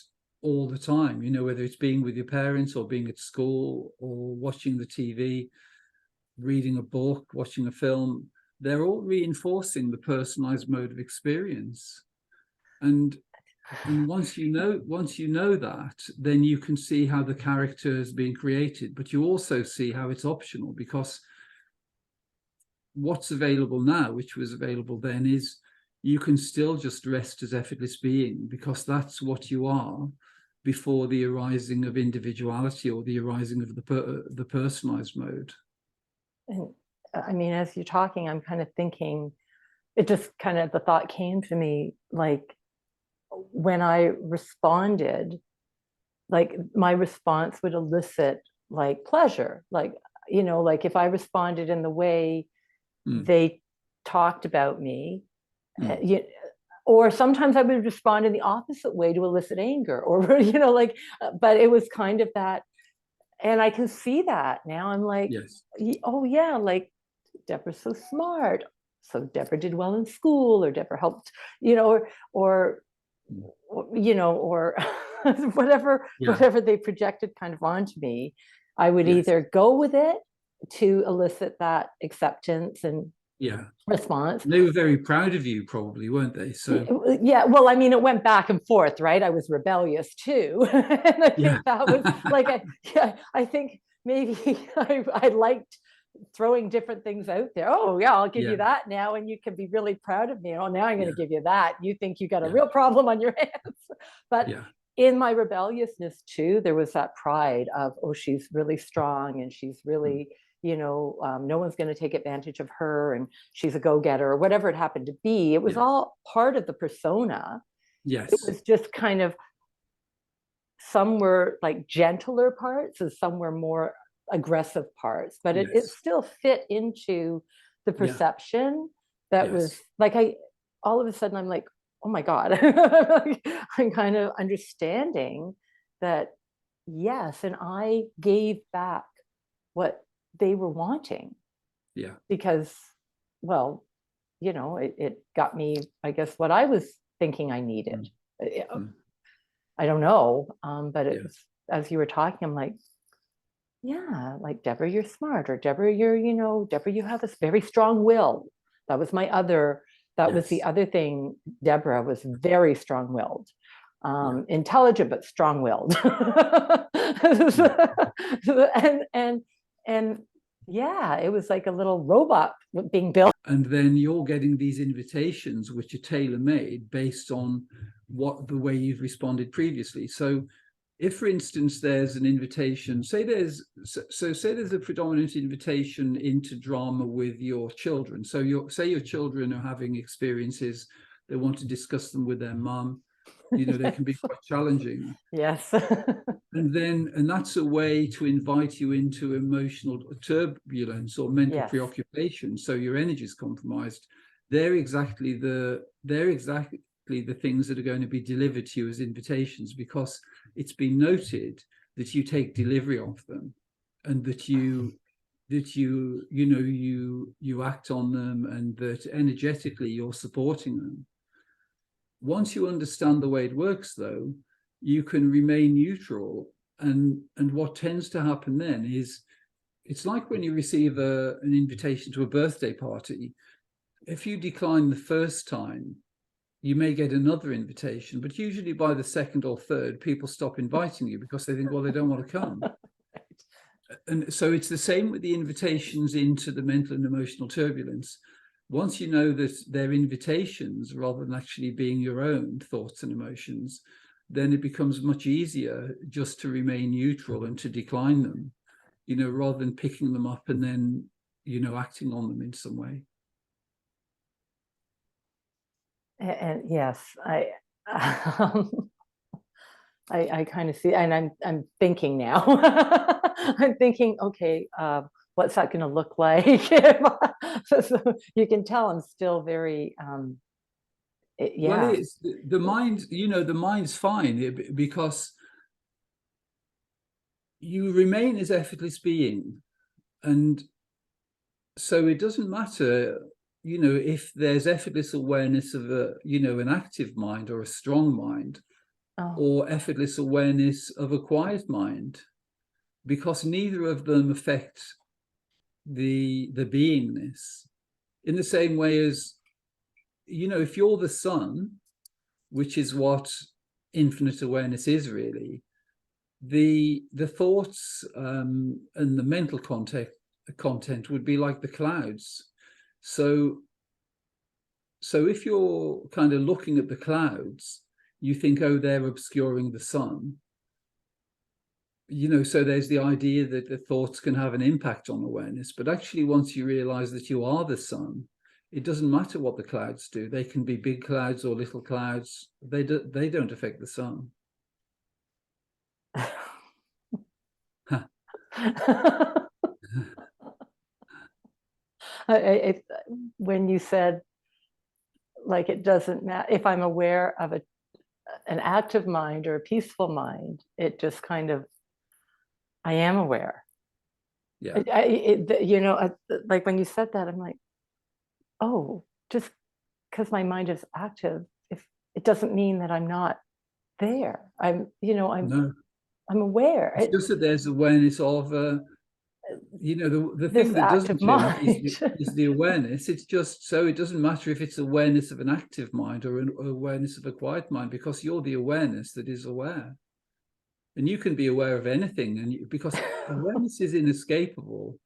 all the time, whether it's being with your parents or being at school or watching the TV, reading a book, watching a film, they're all reinforcing the personalized mode of experience. And once you know that, then you can see how the character is being created, but you also see how it's optional, because what's available now, which was available then, is you can still just rest as effortless being, because that's what you are before the arising of individuality or the arising of the personalized mode. And I mean, as you're talking, I'm kind of thinking, it just kind of, the thought came to me, like when I responded, like my response would elicit like pleasure, like if I responded in the way they talked about me, or sometimes I would respond in the opposite way to elicit anger, or but it was kind of that. And I can see that now. I'm like, yes. Oh yeah, like Deborah's so smart, so Deborah did well in school, or Deborah helped, or whatever they projected kind of onto me. I would either go with it to elicit that acceptance and response. They were very proud of you, probably, weren't they? So yeah, well, I mean, it went back and forth, right? I was rebellious too. And I think that was like, I think maybe I liked throwing different things out there. Oh yeah, I'll give you that now, and you can be really proud of me. Oh, now I'm going to give you that. You think you got a real problem on your hands. But in my rebelliousness too, there was that pride of, oh, she's really strong, and she's really, no one's going to take advantage of her, and she's a go-getter, or whatever it happened to be. It was all part of the persona. It was just kind of, some were like gentler parts and some were more aggressive parts, but it still fit into the perception that was like, all of a sudden I'm like, oh my God, I'm kind of understanding that, yes, and I gave back what they were wanting. Because, well, it got me, I guess, what I was thinking I needed. I don't know, but it was, as you were talking, I'm like, like, Deborah, you're smart, or Deborah, Deborah, you have this very strong will. That was my other, was the other thing. Deborah was very strong-willed, intelligent, but strong-willed. and it was like a little robot being built. And then you're getting these invitations, which are tailor-made based on the way you've responded previously. So if, for instance, there's an invitation, say there's a predominant invitation into drama with your children. So your children are having experiences, they want to discuss them with their mum. They can be quite challenging. Yes. And that's a way to invite you into emotional turbulence or mental preoccupation. So your energy is compromised. They're exactly the things that are going to be delivered to you as invitations, because it's been noted that you take delivery of them, and that you act on them, and that energetically you're supporting them. Once you understand the way it works, though, you can remain neutral. And what tends to happen then is, it's like when you receive an invitation to a birthday party. If you decline the first time, you may get another invitation, but usually by the second or third, people stop inviting you because they think, well, they don't want to come. And so it's the same with the invitations into the mental and emotional turbulence. Once you know that they're invitations rather than actually being your own thoughts and emotions, then it becomes much easier just to remain neutral and to decline them, rather than picking them up and then, acting on them in some way. And yes, I kind of see, and I'm thinking now. I'm thinking, okay, what's that going to look like? So you can tell I'm still very, yeah. Well, it's the mind. The mind's fine because you remain as effortless being, and so it doesn't matter, if there's effortless awareness of an active mind or a strong mind. Oh. Or effortless awareness of a quiet mind, because neither of them affect the beingness in the same way as, if you're the sun, which is what infinite awareness is really, the thoughts and the mental content would be like the clouds. So if you're kind of looking at the clouds, you think, oh, they're obscuring the sun. So there's the idea that the thoughts can have an impact on awareness. But actually, once you realize that you are the sun, it doesn't matter what the clouds do. They can be big clouds or little clouds. They don't affect the sun. When you said, like, it doesn't matter if I'm aware of an active mind or a peaceful mind, it just kind of, I am aware. Yeah. Like when you said that, I'm like, oh, just because my mind is active, if it doesn't mean that I'm not there. I'm aware. It's just that there's awareness of the thing that doesn't change is the awareness. It's just, so it doesn't matter if it's awareness of an active mind or an awareness of a quiet mind, because you're the awareness that is aware. And you can be aware of anything, and because awareness is inescapable,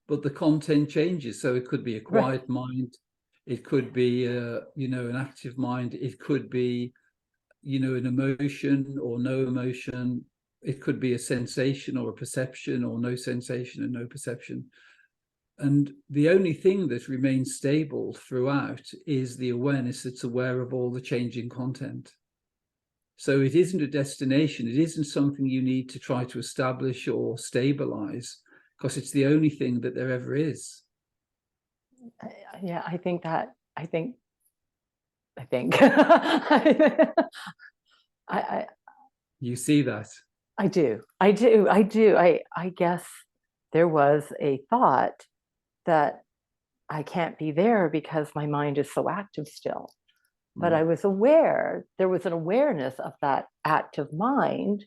but the content changes. So it could be a quiet mind, it could be an active mind, it could be an emotion or no emotion. It could be a sensation or a perception, or no sensation and no perception. And the only thing that remains stable throughout is the awareness that's aware of all the changing content. So it isn't a destination. It isn't something you need to try to establish or stabilize, because it's the only thing that there ever is. Yeah, I think You see that? I do. I guess there was a thought that I can't be there because my mind is so active still. But I was aware, there was an awareness of that active mind.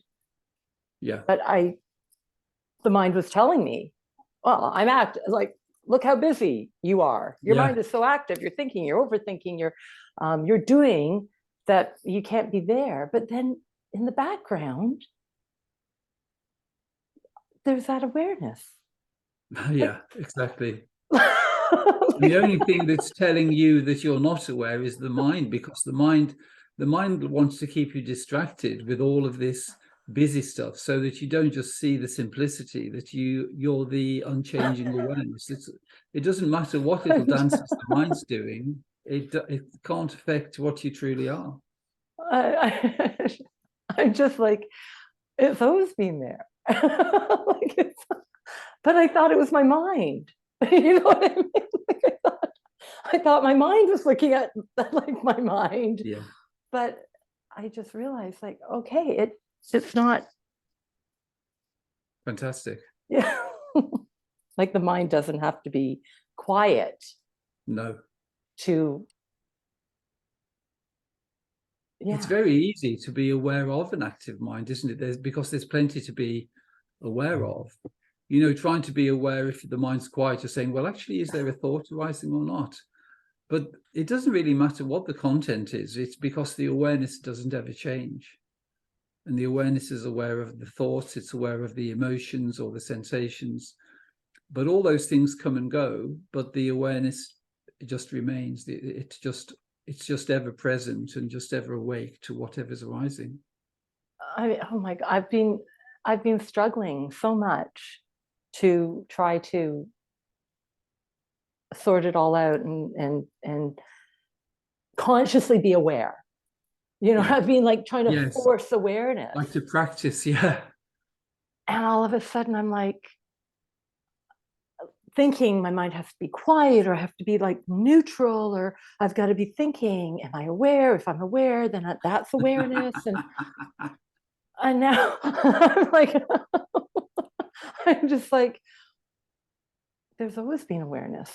Yeah. But the mind was telling me, well, I'm active. Like, look how busy you are. Your mind is so active. You're thinking, you're overthinking, you're doing that, you can't be there. But then in the background, there's that awareness. Yeah, exactly. The only thing that's telling you that you're not aware is the mind, because the mind wants to keep you distracted with all of this busy stuff, so that you don't just see the simplicity, that you're the unchanging awareness. It doesn't matter what little dances the mind's doing. It can't affect what you truly are. I'm just like, it's always been there. But I thought it was my mind. You know what I mean? Like, I thought my mind was looking at like my mind. Yeah. But I just realized, like, okay, it's not Fantastic. Yeah. Like the mind doesn't have to be quiet No. to, It's yeah. very easy to be aware of an active mind, isn't it? Because there's plenty to be aware of. You know, trying to be aware if the mind's quiet, you're saying, well, actually, is there a thought arising or not? But it doesn't really matter what the content is. It's because the awareness doesn't ever change. And the awareness is aware of the thoughts, it's aware of the emotions or the sensations. But all those things come and go, but the awareness just remains. It's just ever present and just ever awake to whatever's arising. Oh my God, I've been struggling so much to try to sort it all out and consciously be aware. You know, Yeah. I've been like trying to Yes. force awareness. Like to practice, yeah. And all of a sudden I'm like thinking my mind has to be quiet, or I have to be like neutral, or I've got to be thinking, am I aware? If I'm aware, then that's awareness. And now I'm like, I'm just like, there's always been awareness.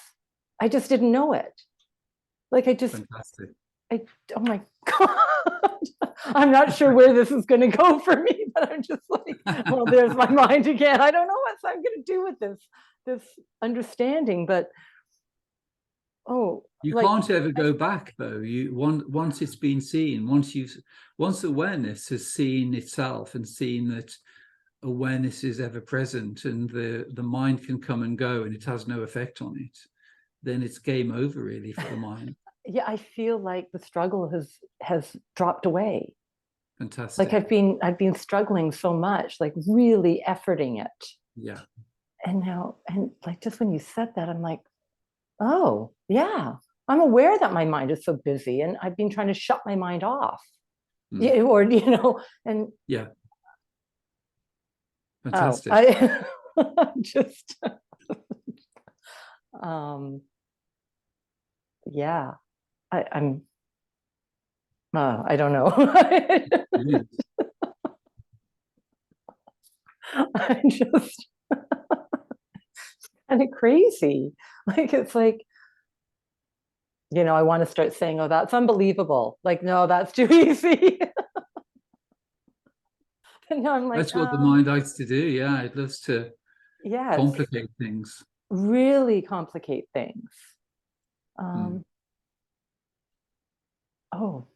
I just didn't know it. Like Fantastic. Oh my God. I'm not sure where this is going to go for me, but I'm just like, well, there's my mind again. I don't know what I'm going to do with this understanding, but you like, can't ever go back though. Once it's been seen, once awareness has seen itself and seen that awareness is ever present and the mind can come and go and it has no effect on it, then it's game over really for the mind. yeah, I feel like the struggle has dropped away. Fantastic. Like I've been struggling so much, like really efforting it. Yeah. And now, and like just when you said that, I'm like, oh yeah, I'm aware that my mind is so busy, and I've been trying to shut my mind off. Yeah, or and yeah. Oh, Fantastic. I just yeah, I'm I don't know. I'm just kind of crazy. Like it's like, I want to start saying, oh, that's unbelievable. Like, no, that's too easy. And now I'm like, that's what the mind likes to do. Yeah, it loves to complicate things. Really complicate things. Oh,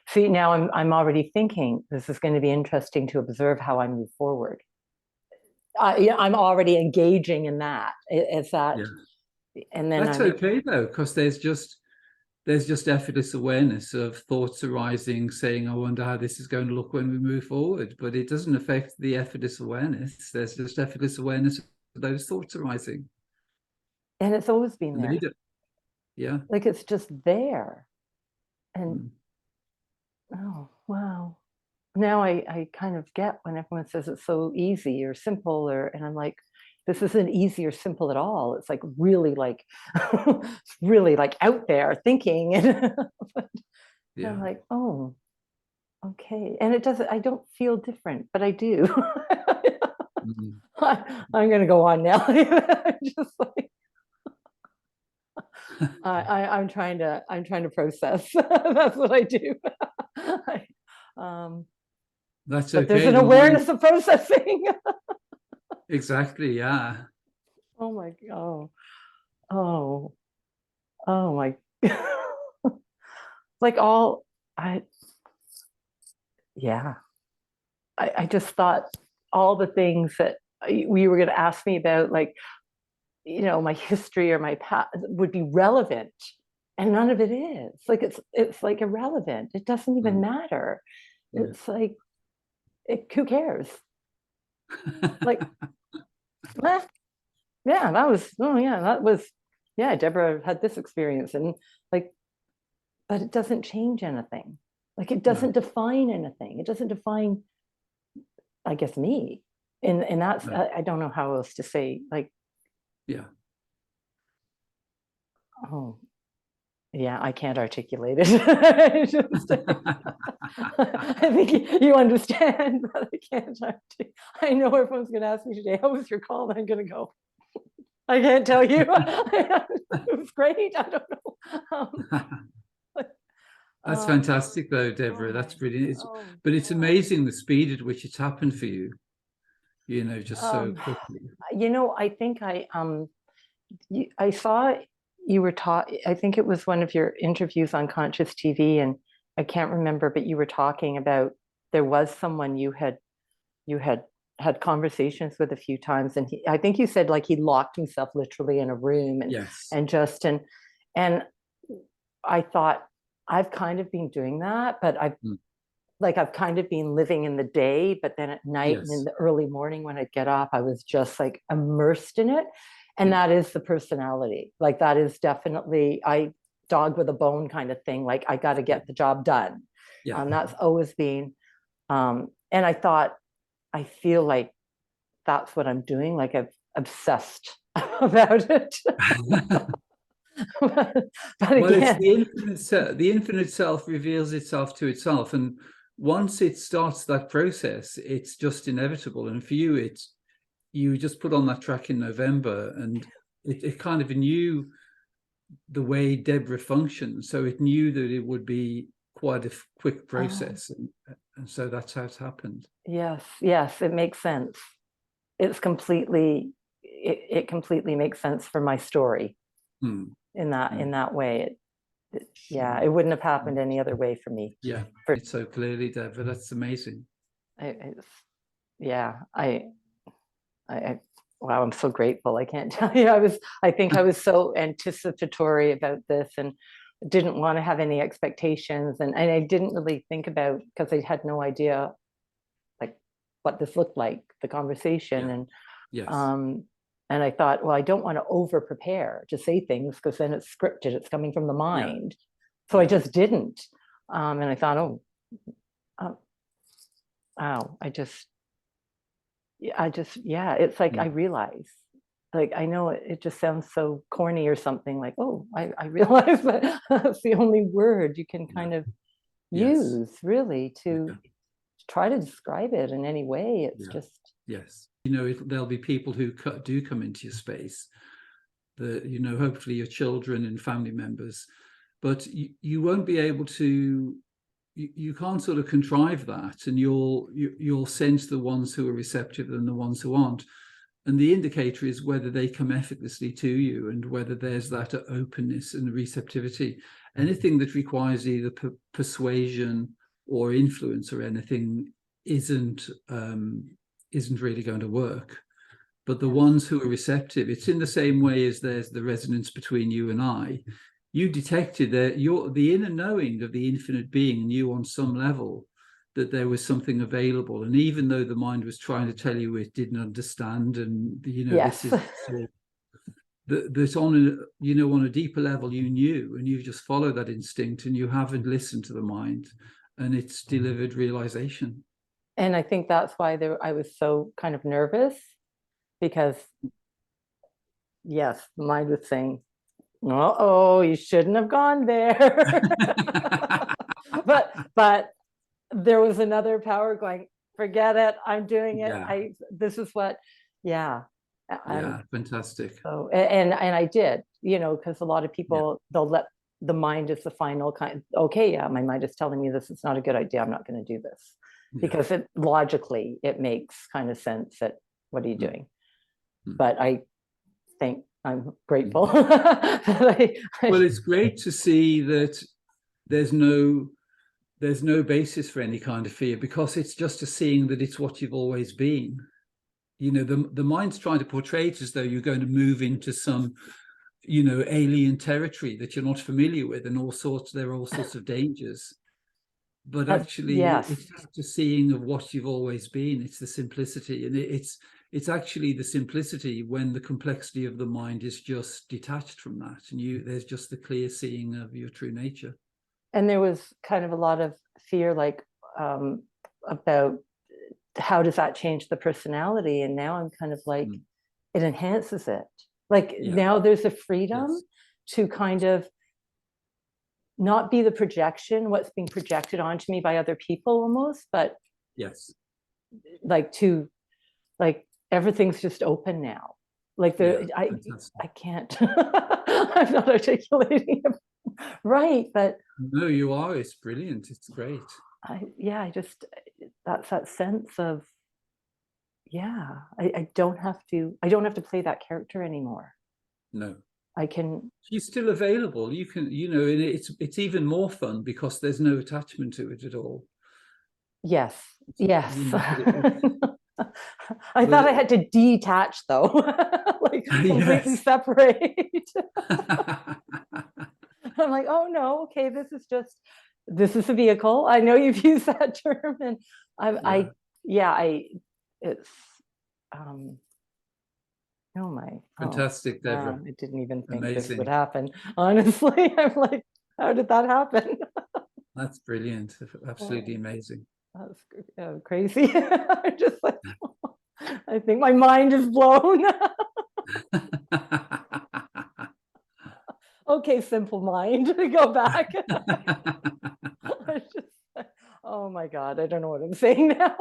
see, now I'm already thinking this is going to be interesting to observe how I move forward. I'm already engaging in that. It's that, yeah. And then that's okay though, because there's just effortless awareness of thoughts arising, saying, I wonder how this is going to look when we move forward. But it doesn't affect the effortless awareness. There's just effortless awareness of those thoughts arising. And it's always been there. Yeah. Like it's just there. And oh, wow. Now I kind of get when everyone says it's so easy or simple, and I'm like, this isn't easy or simple at all. It's like really like, it's really like out there thinking. Yeah. I'm like, oh, okay. And I don't feel different, but I do. I'm going to go on now. Just like, I'm trying to process. That's what I do. That's but okay. There's an awareness of processing. Exactly. Yeah. Oh my God. Oh my. Like I just thought all the things that we were going to ask me about, like, my history or my past would be relevant, and none of it is. Like it's like irrelevant. It doesn't even matter. Yeah. It's like, who cares? Like, yeah, Deborah had this experience, and like, but it doesn't change anything. Like it doesn't define anything. It doesn't define, I guess, me. And that's, I don't know how else to say, like, yeah. Oh, yeah, I can't articulate it. I think you understand, but I can't. I know everyone's going to ask me today, how was your call? And I'm going to go, I can't tell you. It was great. I don't know. That's fantastic, though, Deborah. That's brilliant. But it's amazing the speed at which it's happened for you. Just so quickly. I think I saw you were taught. I think it was one of your interviews on Conscious TV, and I can't remember, but you were talking about there was someone you had had conversations with a few times, and I think you said like he locked himself literally in a room, and Yes. and I thought I've kind of been doing that, but I've kind of been living in the day, but then at night and in the early morning when I get up, I was just like immersed in it. And that is the personality. Like that is definitely, dog with a bone kind of thing. Like I got to get the job done. Yeah. That's always been, and I thought, I feel like that's what I'm doing. Like I've obsessed about it. But again, it's the infinite self reveals itself to itself. And once it starts that process, it's just inevitable. And for you, you just put on that track in November, and it kind of knew the way Deborah functioned. So it knew that it would be quite a quick process. And so that's how it's happened. Yes, it makes sense. It completely makes sense for my story in that way. It wouldn't have happened any other way for me. Yeah, it's so clearly, Deborah. That's amazing. Wow, I'm so grateful. I can't tell you. I think I was so anticipatory about this and didn't want to have any expectations. And I didn't really think about, because I had no idea like what this looked like, the conversation. And I thought, well, I don't want to over prepare to say things because then it's scripted, it's coming from the mind. So I just didn't. And I thought, it's like I realize, like I know it just sounds so corny or something, like, I realize that that's the only word you can kind of use really to try to describe it in any way. It's just there'll be people who do come into your space, hopefully your children and family members, but you won't be able to. You can't sort of contrive that, and you'll sense the ones who are receptive and the ones who aren't. And the indicator is whether they come effortlessly to you and whether there's that openness and receptivity. Anything that requires either persuasion or influence or anything isn't really going to work. But the ones who are receptive, it's in the same way as there's the resonance between you and I. You detected that the inner knowing of the infinite being knew on some level that there was something available. And even though the mind was trying to tell you it didn't understand, and this is that on a deeper level you knew, and you just follow that instinct, and you haven't listened to the mind, and it's delivered realization. And I think that's why I was so kind of nervous, because the mind was saying, you shouldn't have gone there. but there was another power going, forget it, I'm doing it. This is what fantastic. So and I did, because a lot of people they'll let the mind is the final kind. My mind is telling me this is not a good idea, I'm not going to do this, because it logically it makes kind of sense that what are you doing? But I think I'm grateful. Well, it's great to see that there's no basis for any kind of fear, because it's just a seeing that it's what you've always been. The mind's trying to portray it as though you're going to move into some alien territory that you're not familiar with, and there are all sorts of dangers. But actually it's just a seeing of what you've always been. It's the simplicity, and it's actually the simplicity when the complexity of the mind is just detached from that, and there's just the clear seeing of your true nature. And there was kind of a lot of fear, like about how does that change the personality? And now I'm kind of like, it enhances it. Like now there's a freedom to kind of not be the projection, what's being projected onto me by other people almost, but Yes. like everything's just open now. Like I can't, I'm not articulating it right, but no, you are. It's brilliant. It's great. I just, that's that sense of, I don't have to play that character anymore. No. I can. She's still available. You can, and it's even more fun because there's no attachment to it at all. Yes. Yes. I But thought I had to detach though, like completely yes. separate. I'm like, oh no, okay, this is a vehicle. I know you've used that term, and it's oh my, fantastic, Deborah. I didn't even think this Amazing. would happen. Honestly, I'm like, how did that happen? That's brilliant. Absolutely amazing. That's crazy. I'm just like, I think my mind is blown. Okay, simple mind, go back. Oh my God, I don't know what I'm saying now.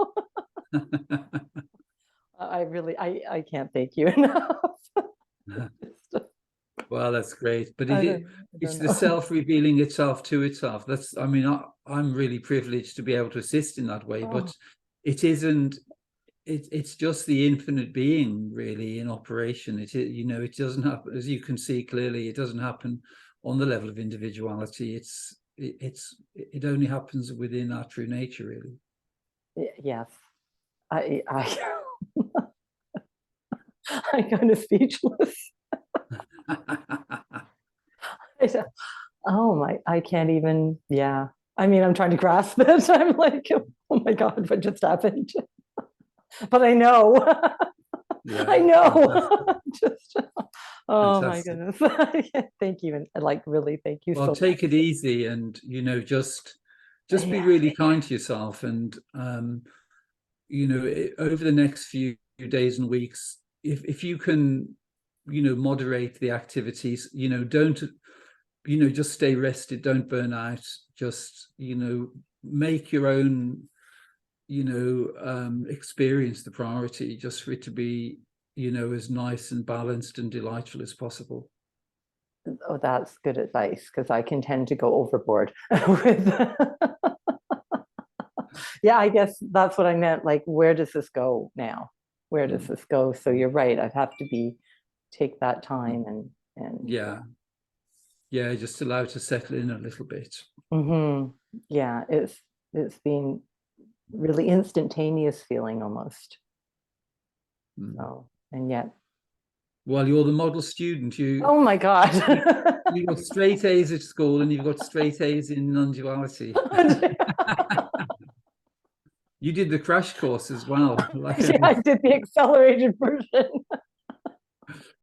I can't thank you enough. Well, that's great. But it's the self revealing itself to itself. I'm really privileged to be able to assist in that way, but it isn't. It's just the infinite being really in operation. It doesn't happen, as you can see clearly, it doesn't happen on the level of individuality. It only happens within our true nature, really. Yes. I'm kind of speechless. I can't even, I mean, I'm trying to grasp it. I'm like, oh my God, what just happened? But I know. I know. Just, oh fantastic. My goodness. Thank you. And really, thank you. Well, take it easy and, just be really kind to yourself. And, over the next few days and weeks, if you can, moderate the activities, don't, just stay rested, don't burn out, just, make your own, experience the priority, just for it to be, as nice and balanced and delightful as possible. Oh, that's good advice, because I can tend to go overboard with I guess that's what I meant. Like, where does this go now? Where does this go? So you're right. I have to take that time and just allow it to settle in a little bit. Yeah, it's been really instantaneous feeling almost. So, and yet. Well, you're the model student. Oh my God. You got straight A's at school and you've got straight A's in non-duality. You did the crash course as well. I did the accelerated version.